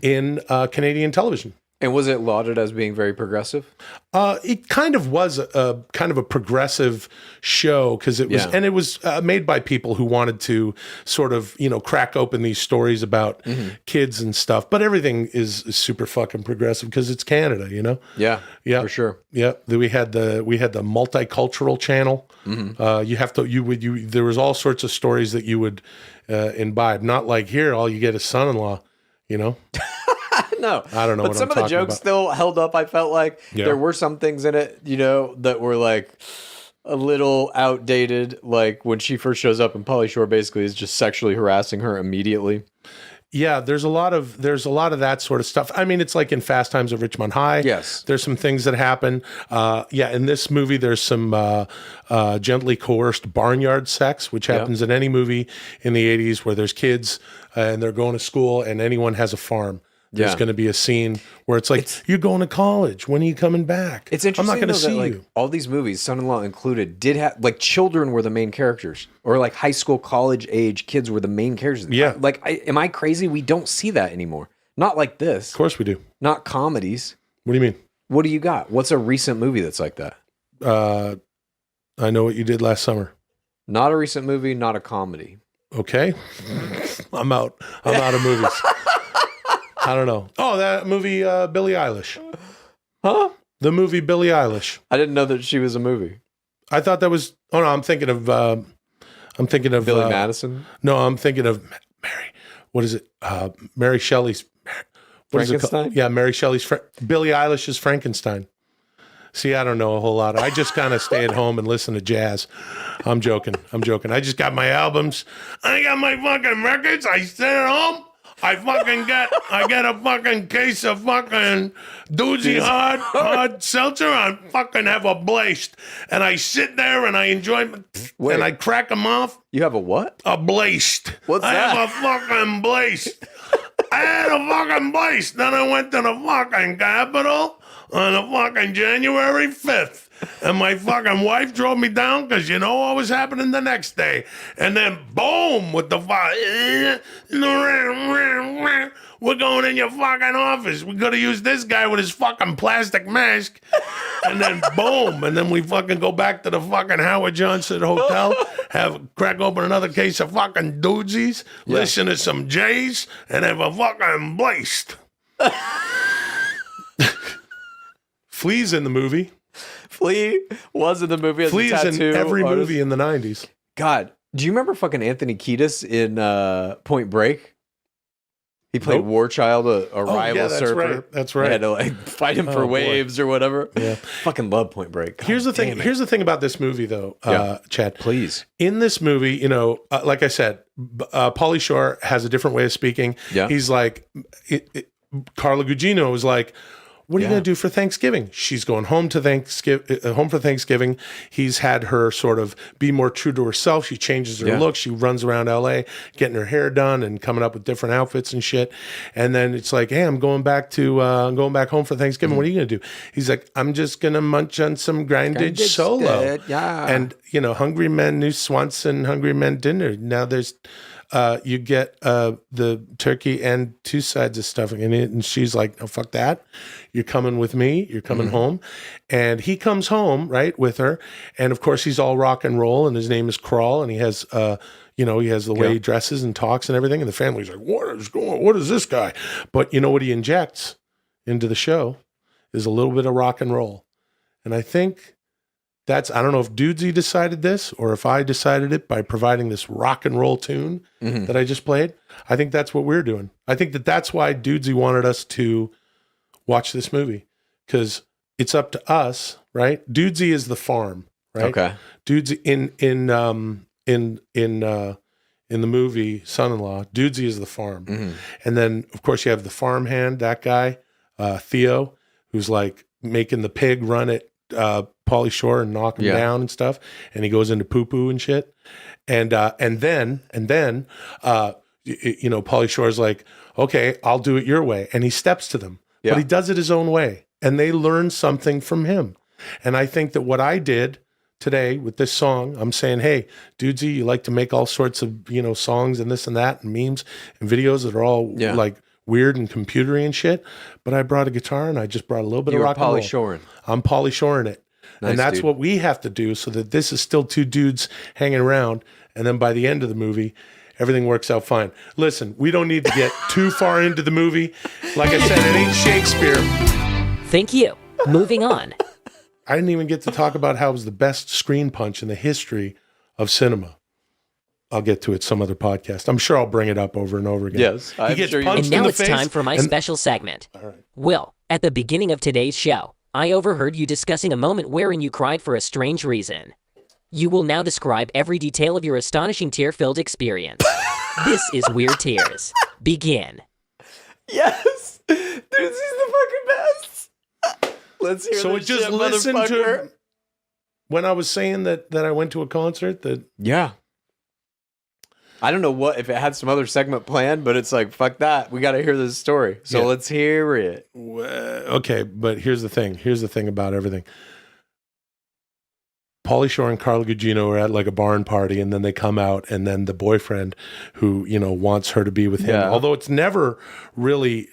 in Canadian television. And was it lauded as being very progressive? It kind of was a kind of a progressive show because it was, and it was made by people who wanted to sort of, crack open these stories about kids and stuff. But everything is super fucking progressive because it's Canada, Yeah, for sure. Yeah, we had the multicultural channel. Mm-hmm. There was all sorts of stories that you would imbibe. Not like here, all you get is son-in-law. No, I don't know. But some of the jokes still held up. I felt like there were some things in it, that were like a little outdated. Like when she first shows up, and Pauly Shore basically is just sexually harassing her immediately. Yeah, there's a lot of that sort of stuff. I mean, it's like in Fast Times at Ridgemont High. Yes, there's some things that happen. In this movie, there's some gently coerced barnyard sex, which happens in any movie in the '80s where there's kids and they're going to school, and anyone has a farm. There's going to be a scene where it's like, you're going to college. When are you coming back? It's interesting. I'm not going to see you. All these movies, Son-in-Law included, did have like children were the main characters, or like high school, college age kids were the main characters. Yeah. Am I crazy? We don't see that anymore. Not like this. Of course we do. Not comedies. What do you mean? What do you got? What's a recent movie that's like that? I Know What You Did Last Summer. Not a recent movie, not a comedy. Okay. I'm out of movies. I don't know. Oh, that movie, Billie Eilish. Huh? The movie Billie Eilish. I didn't know that she was a movie. I thought that was. Oh no, I'm thinking of Billy Madison. No, I'm thinking of Mary. What is it? Mary Shelley's. What is it called? Frankenstein? Yeah, Mary Shelley's. Billie Eilish's Frankenstein. See, I don't know a whole lot. I just kind of stay at home and listen to jazz. I'm joking. I just got my albums. I got my fucking records. I sit at home. I get a fucking case of fucking doozy hard seltzer. I fucking have a blast. And I sit there and I enjoy and I crack them off. You have a what? A blast. What's I that? have a fucking blast. I had a fucking blast. Then I went to the fucking Capitol on the fucking January 5th. And my fucking wife drove me down because you know what was happening the next day. And then boom, with the we're going in your fucking office. We could have used this guy with his fucking plastic mask. And then boom, and then we fucking go back to the fucking Howard Johnson Hotel, crack open another case of fucking doozies, listen to some Jays, and have a fucking blast. Flea's in the movie. Flea was in the movie as Flea's a tattoo in every artist. movie in the 90s. God, do you remember fucking Anthony Kiedis in Point Break? He played Nope. War Child, a rival that's surfer. right. That's right. They had to like fight him for boy. waves or whatever. Yeah. Fucking love Point Break. God Here's the thing. damn it. Here's the thing about this movie, though, Chad. Please. In this movie, you know, like I said, Pauly Shore has a different way of speaking. Yeah. He's like, Carla Gugino is like, what are you Yeah. going to do for Thanksgiving? She's going home to home for Thanksgiving. He's had her sort of be more true to herself. She changes her look. She runs around LA, getting her hair done and coming up with different outfits and shit. And then it's like, hey, I'm going back home for Thanksgiving. What are you going to do? He's like, I'm just going to munch on some grindage solo. Yeah. And, you know, Hungry Men New Swanson, Hungry Men Dinner. Now there's, you get the turkey and two sides of stuffing in it. And she's like, no, fuck that. You're coming with me. You're coming home. And he comes home, right, with her. And of course, he's all rock and roll. And his name is Crawl. And he has, he has the way he dresses and talks and everything. And the family's like, what is this guy? But you know what he injects into the show is a little bit of rock and roll. And I think I don't know if Dudesy decided this or if I decided it by providing this rock and roll tune that I just played. I think that's what we're doing. I think that's why Dudesy wanted us to watch this movie, because it's up to us, right? Dudesy is the farm, right? Okay. Dudesy in the movie Son-in-Law, Dudesy is the farm. And then of course you have the farmhand, that guy, Theo, who's like making the pig run at Pauly Shore and knock him down and stuff, and he goes into poo-poo and shit. And then Pauly Shore's like, okay, I'll do it your way. And he steps to them, but he does it his own way. And they learn something from him. And I think that what I did today with this song, I'm saying, hey, Dudesy, you like to make all sorts of, songs and this and that and memes and videos that are all like weird and computery and shit. But I brought a guitar and I just brought a little bit of rock and roll. Pauly Shoring. I'm Pauly Shoring it. Nice, and that's dude. what we have to do so that this is still two dudes hanging around. And then by the end of the movie, everything works out fine. Listen, we don't need to get too far into the movie. Like I said, it ain't Shakespeare. Thank you. Moving on. I didn't even get to talk about how it was the best screen punch in the history of cinema. I'll get to it some other podcast. I'm sure I'll bring it up over and over again. Yes, He I'm gets sure you punched And in now the it's face, time for my and- special segment. All right. Will, at the beginning of today's show, I overheard you discussing a moment wherein you cried for a strange reason. You will now describe every detail of your astonishing tear-filled experience. This is Weird Tears. Begin. Yes. Dude, this is the fucking best. Let's hear So this it just shit, listened motherfucker. to when I was saying that I went to a concert that Yeah. I don't know if it had some other segment planned, but it's like, fuck that. We got to hear this story. So Yeah. let's hear it. okay, but here's the thing. Here's the thing about everything. Pauly Shore and Carla Gugino are at like a barn party, and then they come out, and then the boyfriend who, wants her to be with him, Yeah. although it's never really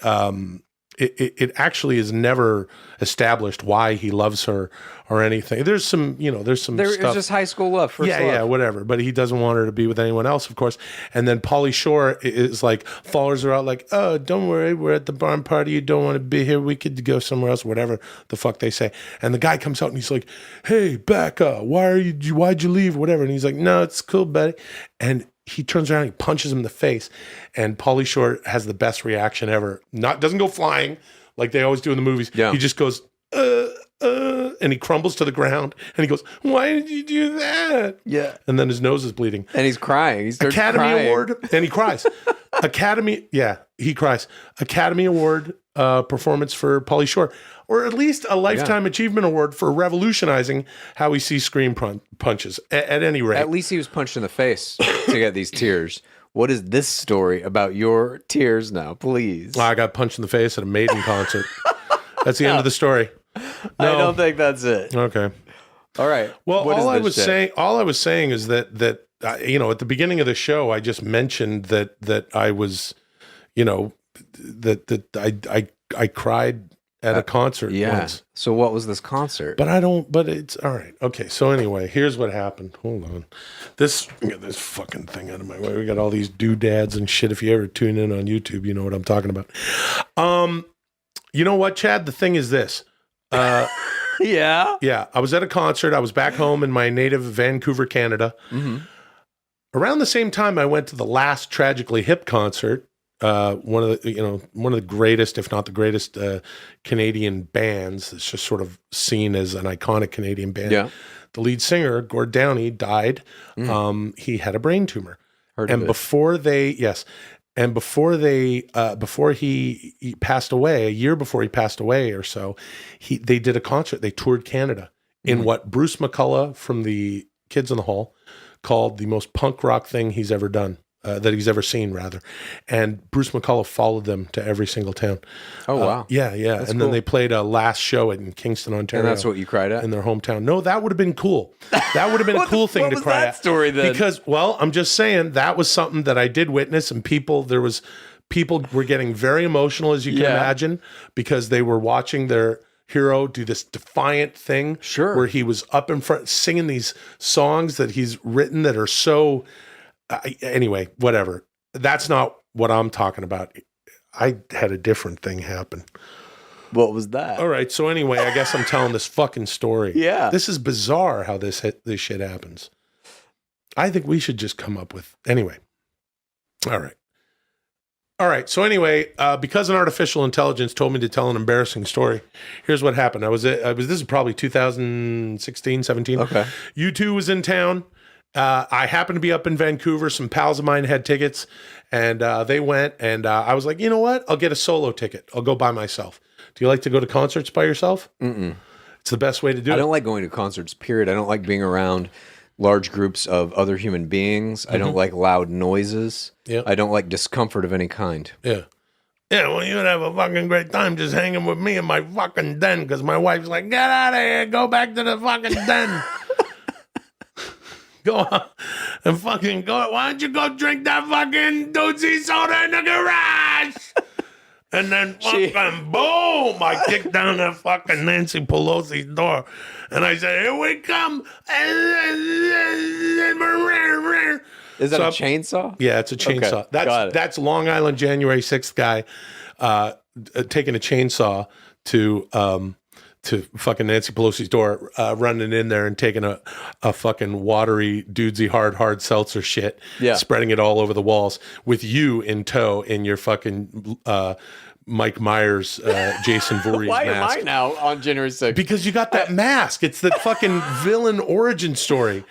it actually is never established why he loves her or anything. There's some stuff. It's just high school love, first love. Yeah, whatever. But he doesn't want her to be with anyone else, of course. And then Pauly Shore is like, follows her out like, oh, don't worry, we're at the barn party. You don't want to be here. We could go somewhere else, whatever the fuck they say. And the guy comes out and he's like, hey, Becca, why'd you leave? Whatever. And he's like, no, it's cool, buddy. And he turns around and he punches him in the face. And Pauly Shore has the best reaction ever. Doesn't go flying like they always do in the movies. Yeah. He just goes, and he crumbles to the ground. And he goes, why did you do that? Yeah. And then his nose is bleeding. And he's crying. He starts Academy crying. Award. And he cries. He cries. Academy Award performance for Pauly Shore. Or at least a Lifetime Achievement Award for revolutionizing how we see screen punches. At any rate. At least he was punched in the face to get these tears. What is this story about your tears now, please? I got punched in the face at a Maiden concert. That's the end of the story. No. I don't think that's it. Okay. All right. Well, all I was saying is that at the beginning of the show, I just mentioned that I was, that I cried at a concert once. So what was this concert? But it's all right. Okay. So anyway, here's what happened. Hold on. Get this fucking thing out of my way. We got all these doodads and shit. If you ever tune in on YouTube, you know what I'm talking about. You know what, Chad? The thing is this. Yeah. I was at a concert. I was back home in my native Vancouver, Canada. Mm-hmm. Around the same time, I went to the last Tragically Hip concert. One of the greatest, if not the greatest, Canadian bands. It's just sort of seen as an iconic Canadian band. Yeah. The lead singer, Gord Downey, died. He had a brain tumor. Before he passed away, a year before he passed away or so, they did a concert. They toured Canada in what Bruce McCullough from the Kids in the Hall called the most punk rock thing he's ever done. That he's ever seen, rather. And Bruce McCullough followed them to every single town. Oh, wow. Yeah. That's and cool. then they played a last show in Kingston, Ontario. And that's what you cried at? In their hometown. No, that would have been cool. That would have been a cool thing to cry at. What was that story then? Because, I'm just saying, that was something that I did witness, and people were getting very emotional, as you can imagine, because they were watching their hero do this defiant thing. Sure. Where he was up in front singing these songs that he's written that are so... anyway, whatever. That's not what I'm talking about. I had a different thing happen. What was that? All right. So anyway, I guess I'm telling this fucking story. Yeah. This is bizarre how this shit happens. I think we should just come up with... Anyway. All right. So anyway, because an artificial intelligence told me to tell an embarrassing story, here's what happened. This is probably 2016, 17. Okay. U2 was in town. I happened to be up in Vancouver. Some pals of mine had tickets, and they went, and I was like, you know what? I'll get a solo ticket. I'll go by myself. Do you like to go to concerts by yourself? Mm-mm. It's the best way to do it. I don't like going to concerts, period. I don't like being around large groups of other human beings. I don't like loud noises. Yeah. I don't like discomfort of any kind. Yeah. Yeah, well, you would have a fucking great time just hanging with me in my fucking den, because my wife's like, get out of here, go back to the fucking den. Go on and fucking go. Why don't you go drink that fucking doozy soda in the garage? And then fucking boom, I kicked down that fucking Nancy Pelosi's door. And I said, here we come. Is that a chainsaw? Yeah, it's a chainsaw. Okay, that's Long Island January 6th guy taking a chainsaw to fucking Nancy Pelosi's door, running in there and taking a fucking watery, dudesy, hard seltzer shit, spreading it all over the walls with you in tow in your fucking Mike Myers, Jason Voorhees Why mask. am I now on January 6th? Because you got that mask. It's the fucking villain origin story.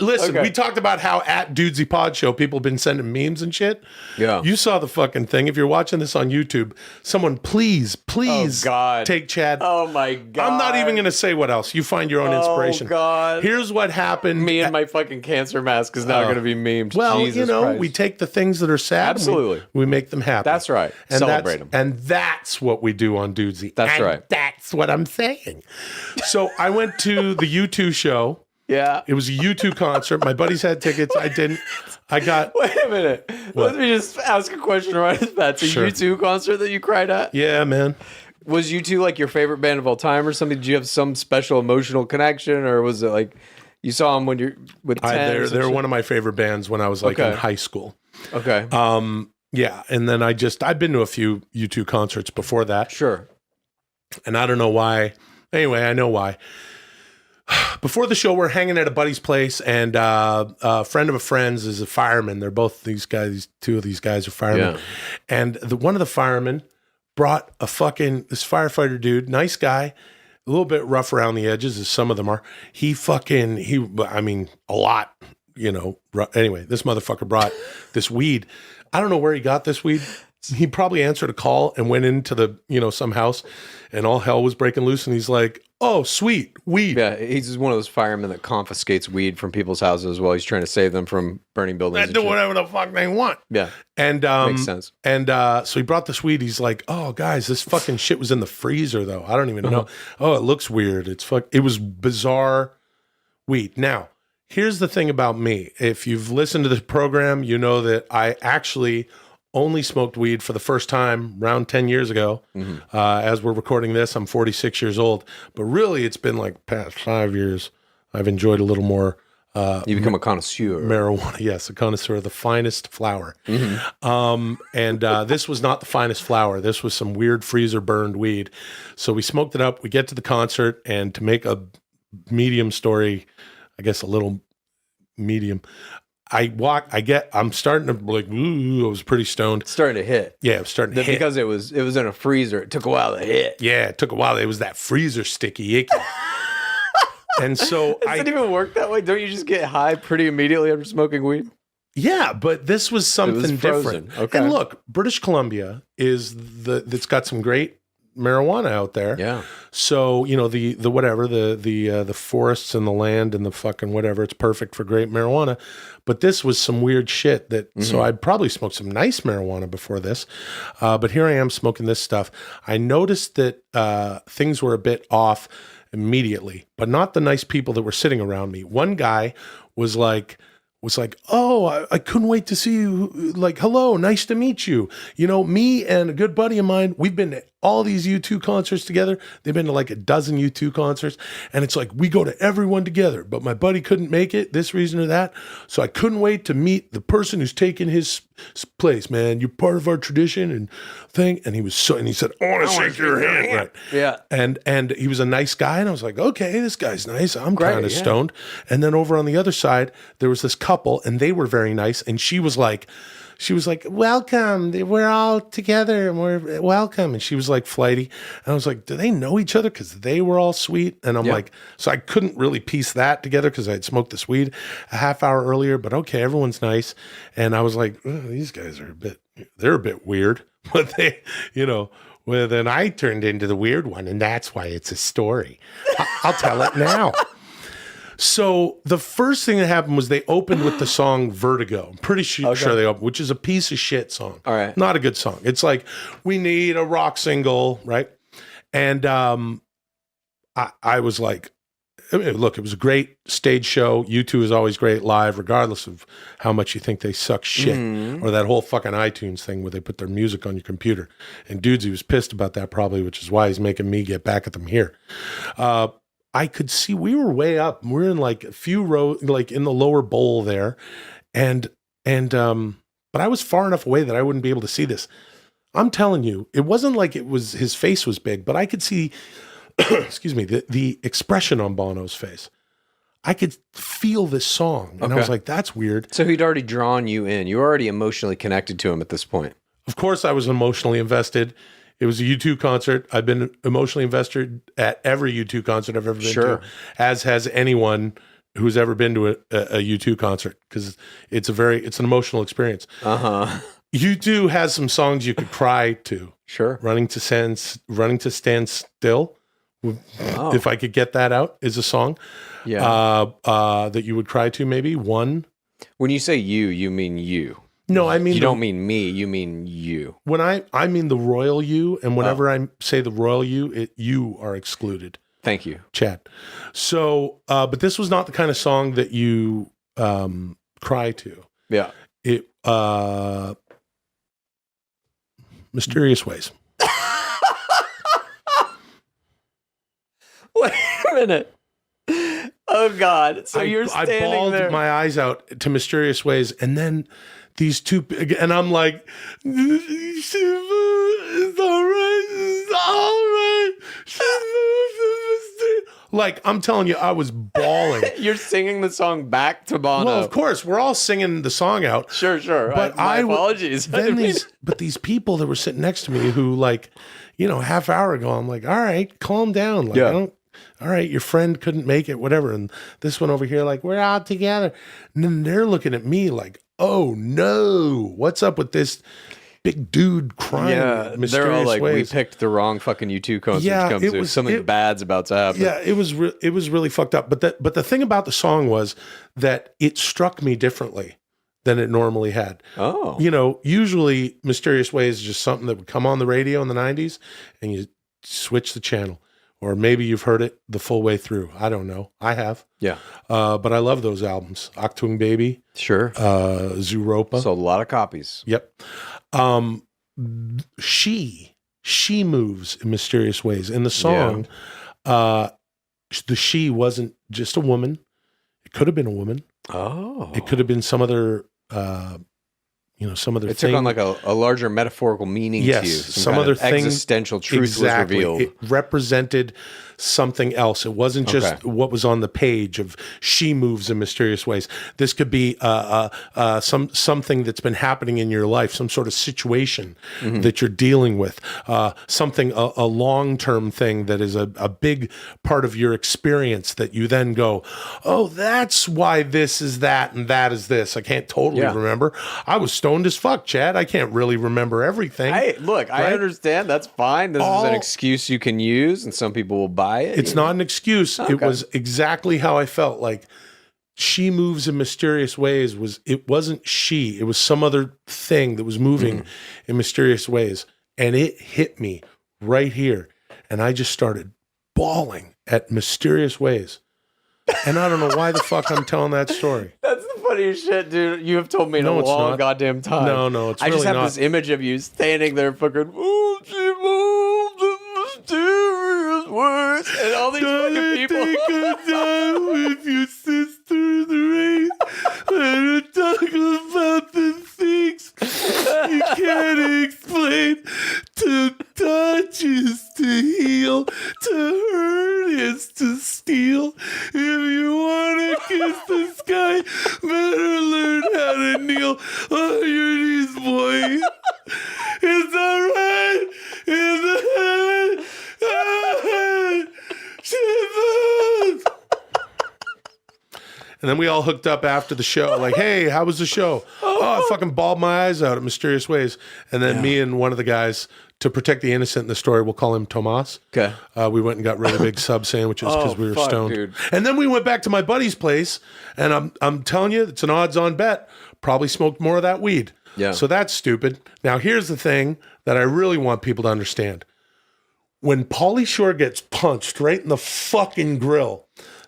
Listen, we talked about how at Dudesy Pod Show, people have been sending memes and shit. Yeah. You saw the fucking thing. If you're watching this on YouTube, someone please take Chad. Oh my God. I'm not even going to say what else. You find your own inspiration. Oh God. Here's what happened. Me and my fucking cancer mask is now going to be memed. Well, Jesus Christ. we take the things that are sad. Absolutely. We make them happy. That's right. And celebrate them. And that's what we do on Dudesy. That's right. That's what I'm saying. So I went to the U2 show. Yeah. It was a U2 concert. My buddies had tickets. I didn't. I got. Wait a minute. Let me just ask a question right off the bat. It's a Sure. U2 concert that you cried at? Yeah, man. Was U2 like your favorite band of all time or something? Did you have some special emotional connection, or was it like you saw them when you're with 10? They're one of my favorite bands when I was like in Okay. high school. Okay. Yeah, and then I've been to a few U2 concerts before that, Sure. and I don't know why. Anyway, I know why. Before the show, we're hanging at a buddy's place, and a friend of a friend's is a fireman. They're both these guys. Two of these guys are firemen, Yeah. and one of the firemen brought this firefighter dude, nice guy, a little bit rough around the edges, as some of them are. I mean, a lot, Anyway, this motherfucker brought this weed. I don't know where he got this weed. He probably answered a call and went into the, some house, and all hell was breaking loose. And he's like, "Oh, sweet weed." Yeah, he's just one of those firemen that confiscates weed from people's houses while he's trying to save them from burning buildings. They and do shit. whatever the fuck they want. Yeah, And makes sense. And so he brought this weed. He's like, "Oh, guys, this fucking shit was in the freezer, though. I don't even know. Oh, it looks weird. It was bizarre weed." Now, here's the thing about me. If you've listened to this program, you know that I actually only smoked weed for the first time around 10 years ago. As we're recording this, I'm 46 years old. But really, it's been like past 5 years. I've enjoyed a little more You become a connoisseur. marijuana. Yes, a connoisseur of the finest flower. And this was not the finest flower. This was some weird freezer burned weed. So we smoked it up. We get to the concert, and to make a medium story, I guess a little medium, I'm starting to like, ooh, I was pretty stoned. It's starting to hit. Yeah, it was starting to hit. Because it was in a freezer. It took a while to hit. Yeah, it took a while. It was that freezer sticky icky. And so Does it even work that way? Don't you just get high pretty immediately after smoking weed? yeah, but this was something frozen. different. Okay. And look, British Columbia it's got some great marijuana out there. Yeah. So, the forests and the land and the fucking whatever, it's perfect for great marijuana. But this was some weird shit so I'd probably smoked some nice marijuana before this. But here I am smoking this stuff. I noticed that things were a bit off immediately, but not the nice people that were sitting around me. One guy was like, "Oh, I couldn't wait to see you. Like, hello, nice to meet you. Me and a good buddy of mine, we've been to all these U2 concerts together. They've been to like a dozen U2 concerts. And it's like, we go to everyone together, but my buddy couldn't make it, this reason or that. So I couldn't wait to meet the person who's taking his place, man. You're part of our tradition and thing." And he said, "I want to shake your hand." Right. Yeah. And he was a nice guy. And I was like, okay, this guy's nice. I'm Great, kind of yeah. stoned. And then over on the other side, there was this couple, and they were very nice. And she was like, "Welcome. We're all together and we're welcome." And she was like flighty. And I was like, do they know each other? Because they were all sweet. And I'm like, so I couldn't really piece that together because I had smoked this weed a half hour earlier. But okay, everyone's nice. And I was like, oh, these guys are they're a bit weird. But they, well, then I turned into the weird one. And that's why it's a story. I'll tell it now. So the first thing that happened was they opened with the song Vertigo. I'm pretty sure they opened, which is a piece of shit song. All right. Not a good song. It's like, we need a rock single, right? And I was like, look, it was a great stage show. U2 is always great live, regardless of how much you think they suck shit. Or that whole fucking iTunes thing where they put their music on your computer. And dudes, he was pissed about that probably, which is why he's making me get back at them here. I could see we were way up. We're in like a few rows, like in the lower bowl there. But I was far enough away that I wouldn't be able to see this. I'm telling you, it wasn't like his face was big, but I could see, excuse me, the expression on Bono's face. I could feel this song. And I was like, that's weird. So he'd already drawn you in. You were already emotionally connected to him at this point. Of course I was emotionally invested. It was a U2 concert. I've been emotionally invested at every U2 concert I've ever been to, as has anyone who's ever been to a U2 concert, because it's an emotional experience. U2 has some songs you could cry to. Sure. Running to Stand Still, if I could get that out, is a song that you would cry to, maybe. One. When you say you mean you. No, I mean... You don't mean me, you mean you. When I mean the royal you, and whenever I say the royal you, you are excluded. Thank you. Chad. So, but this was not the kind of song that you cry to. Yeah. It Mysterious Ways. Wait a minute. Oh God! So you're I standing bawled there. my eyes out to Mysterious Ways, and then these two, and I'm like, it's all right, it's all right. Like, I'm telling you, I was bawling. You're singing the song back to Bono. Well, of course, we're all singing the song out. Sure. But My apologies. Then these people that were sitting next to me who, like, half hour ago, I'm like, all right, calm down. Like, all right, your friend couldn't make it, whatever. And this one over here, like, we're out together. And then they're looking at me like, oh no, what's up with this big dude crying? Yeah, Mysterious they're all like, Ways. we picked the wrong fucking U2 concert Yeah, to come to. Something bad's about to happen. Yeah, it was really fucked up. But the thing about the song was that it struck me differently than it normally had. Oh. Usually Mysterious Ways is just something that would come on the radio in the 90s and you switch the channel. Or maybe you've heard it the full way through. I don't know. I have. Yeah. But I love those albums. Achtung Baby. Sure. Zuropa. Sold a lot of copies. Yep. She moves in mysterious ways. In the song, the she wasn't just a woman. It could have been a woman. Oh. It could have been some other some other It thing. took on like a larger metaphorical meaning to you. Some other thing. Existential truth was revealed. It represented something else. It wasn't just what was on the page of she moves in mysterious ways. This could be something that's been happening in your life, some sort of situation that you're dealing with, something, a long-term thing that is a big part of your experience that you then go, oh, that's why this is that and that is this. I can't totally remember. I was stoned as fuck, Chad. I can't really remember everything. Hey, look, I understand. That's fine. This is an excuse you can use, and some people will buy it. It's not an excuse. Okay. It was exactly how I felt. Like, she moves in mysterious ways. It wasn't she. It was some other thing that was moving in mysterious ways. And it hit me right here. And I just started bawling at Mysterious Ways. And I don't know why the fuck I'm telling that story. That's the funniest shit, dude. You have told me in a long goddamn time. No, it's really not. I just have this image of you standing there fucking, oh, she moved in mysterious ways. And all these fucking people. Take a time with your sister, the race. Let her talk about the things you can't explain. To touch is to heal. To hurt is to steal. If you want to kiss the sky, better learn how to kneel on your knees, boy. It's alright. It's alright. She moves. And then we all hooked up after the show, like, hey, how was the show? Oh, I fucking bawled my eyes out at Mysterious Ways. And then me and one of the guys, to protect the innocent in the story, we'll call him Tomas. Okay. We went and got really big sub sandwiches because we were stoned. Dude. And then we went back to my buddy's place, and I'm telling you, it's an odds-on bet. Probably smoked more of that weed. Yeah. So that's stupid. Now, here's the thing that I really want people to understand. When Pauly Shore gets punched right in the fucking grill,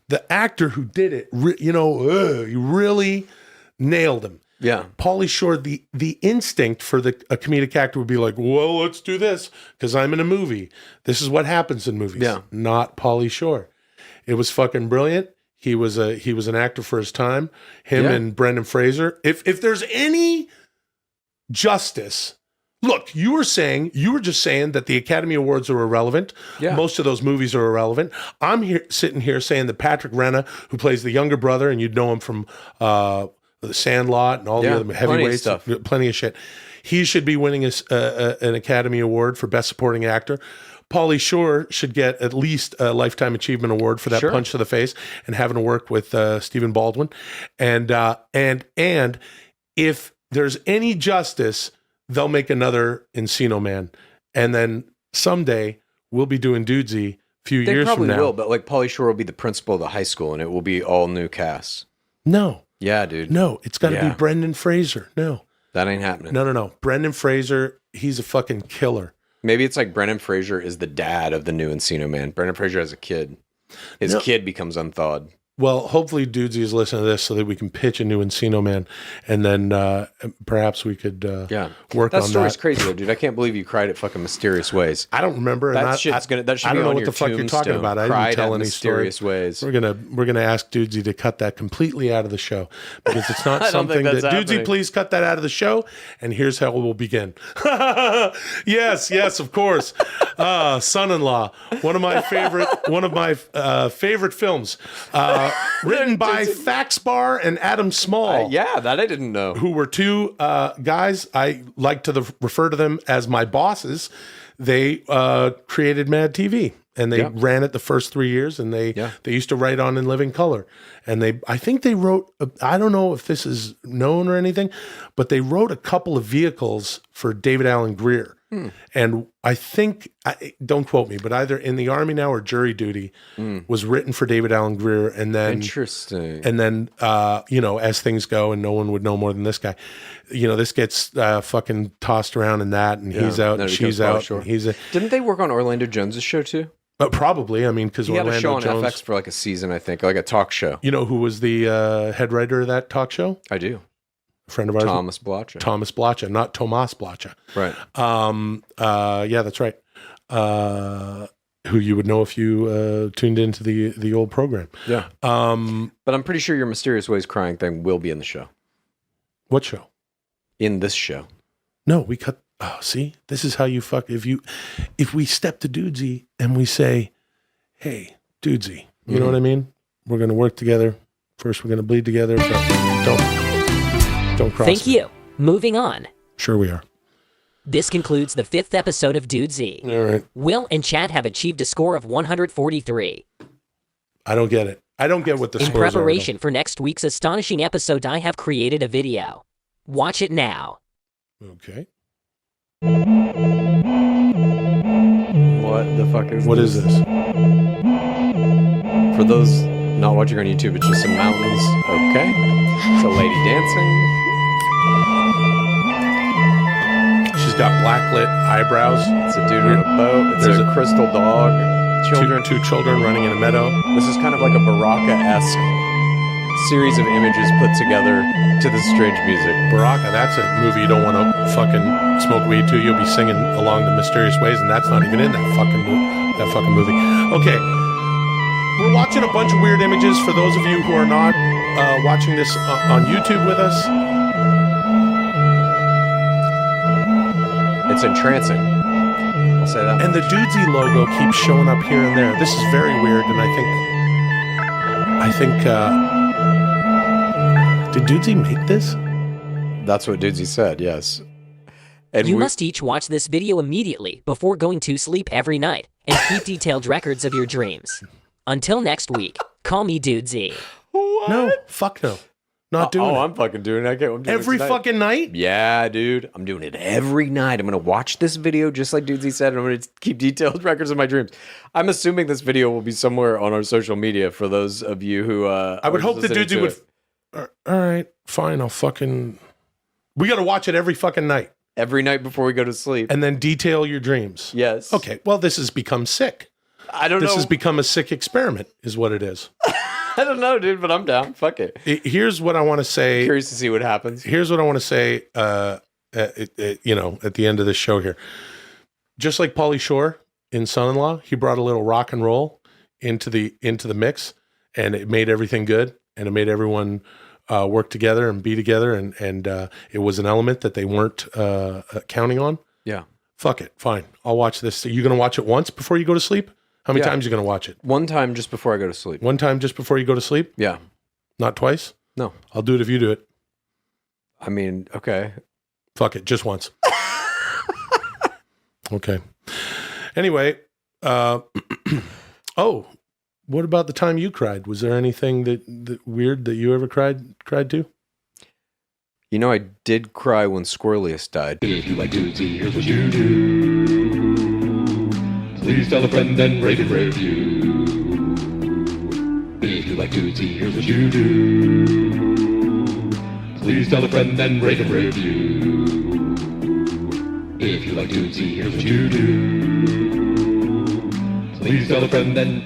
the actor who did it, he really nailed him. Yeah. Pauly Shore, the instinct for a comedic actor would be like, well, let's do this because I'm in a movie. This is what happens in movies. Yeah. Not Pauly Shore. It was fucking brilliant. He was an actor for his time. Him and Brendan Fraser. If there's any justice. Look, you were just saying that the Academy Awards are irrelevant. Yeah. Most of those movies are irrelevant. I'm sitting here saying that Patrick Renna, who plays the younger brother, and you'd know him from The Sandlot and all the other heavyweights, plenty of shit. He should be winning an Academy Award for Best Supporting Actor. Pauly Shore should get at least a Lifetime Achievement Award for that punch to the face and having to work with Stephen Baldwin. And if there's any justice, they'll make another Encino Man. And then someday we'll be doing Dudesy a few years from now. They probably will, but like Pauly Shore will be the principal of the high school and it will be all new casts. No. Yeah, dude. No, it's got to be Brendan Fraser. No. That ain't happening. No. Brendan Fraser, he's a fucking killer. Maybe it's like Brendan Fraser is the dad of the new Encino Man. Brendan Fraser has a kid. His kid becomes unthawed. Well, hopefully Dudesy is listening to this so that we can pitch a new Encino Man, and then perhaps we could work on that. That story's crazy though, dude. I can't believe you cried at fucking Mysterious Ways. I don't remember. That should I be don't on know what your the fuck you're talking tombstone. about. I Cried didn't tell at any Mysterious story. Ways. We're gonna ask Dudesy to cut that completely out of the show because it's not I don't something think that that's Dudesy, happening. please cut that out of the show. And here's how we'll begin. yes, of course. Son-in-Law, one of my favorite films, written by Fax Bar and Adam Small. Yeah, that I didn't know. Who were two guys. I like to refer to them as my bosses. They created Mad TV, and they ran it the first 3 years, and they used to write on In Living Color. And I think they wrote, I don't know if this is known or anything, but they wrote a couple of vehicles for David Allen Greer. And I think, don't quote me, but either In the Army Now or Jury Duty was written for David Allen Greer. And then, interesting. And then, as things go, and no one would know more than this guy, this gets fucking tossed around in that, and he's out, and she's out. And Didn't they work on Orlando Jones's show too? Probably. I mean, because He Orlando had a show on Jones, FX for like a season, I think, like a talk show. You know who was the head writer of that talk show? I do. A friend of ours, Thomas Blacha. Thomas Blacha, not Tomas Blacha. Right. Yeah, that's right. Who you would know if you tuned into the old program. Yeah. But I'm pretty sure your Mysterious Ways crying thing will be in the show. What show? In this show. No, we cut. Oh, see, this is how you fuck. If we step to Dudesy and we say, "Hey, Dudesy," you know what I mean? We're going to work together. First, we're going to bleed together. But don't cross. Thank me. you. Moving on. Sure, we are. This concludes the 5th episode of Dudesy. All right. Will and Chad have achieved a score of 143. I don't get it. I don't get what the In scores are. preparation for next week's astonishing episode, I have created a video. Watch it now. Okay. What the fuck is What is this? For those not watching on YouTube, it's just some mountains. Okay. It's a lady dancing. She's got blacklit eyebrows. It's a dude on a boat. It's There's a crystal dog. Children. Two children running in a meadow. This is kind of like a Baraka-esque series of images put together to this strange music. Baraka, that's a movie you don't want to fucking smoke weed to. You'll be singing along to Mysterious Ways, and that's not even in that fucking movie. Okay. We're watching a bunch of weird images for those of you who are not watching this on YouTube with us. It's entrancing. I'll say that. And the Dudesy logo keeps showing up here and there. This is very weird, and I think did Dudesy make this? That's what Dudesy said, yes. And You must each watch this video immediately before going to sleep every night and keep detailed records of your dreams. Until next week, call me Dudesy. What? No, fuck no. Not doing it. I'm fucking doing it. I'm doing Every it tonight. fucking night? Yeah, dude. I'm doing it every night. I'm going to watch this video just like Dudesy said, and I'm going to keep detailed records of my dreams. I'm assuming this video will be somewhere on our social media for those of you who... I would hope that Dudesy would... All right, fine, I'll fucking... We got to watch it every fucking night. Every night before we go to sleep. And then detail your dreams. Yes. Okay, well, this has become sick. I don't know. This has become a sick experiment, is what it is. I don't know, dude, but I'm down. Fuck it. Here's what I want to say. Curious to see what happens. Here's what I want to say, at the end of this show here. Just like Pauly Shore in Son-in-Law, he brought a little rock and roll into the mix, and it made everything good, and it made everyone work together and be together, and it was an element that they weren't counting on. Yeah. Fuck it. Fine. I'll watch this. Are you going to watch it once before you go to sleep? How many times are you going to watch it? One time just before I go to sleep. One time just before you go to sleep? Yeah. Not twice? No. I'll do it if you do it. I mean, okay. Fuck it. Just once. Okay. Anyway. Oh, what about the time you cried? Was there anything that weird that you ever cried to? You know, I did cry when Squirrelius died. If you like Dudesy, here's what you do. Please tell a friend and rate and review. If you like Dudesy, here's what you do. Please tell a friend and rate and review. If you like Dudesy, here's what you do. Please tell a friend and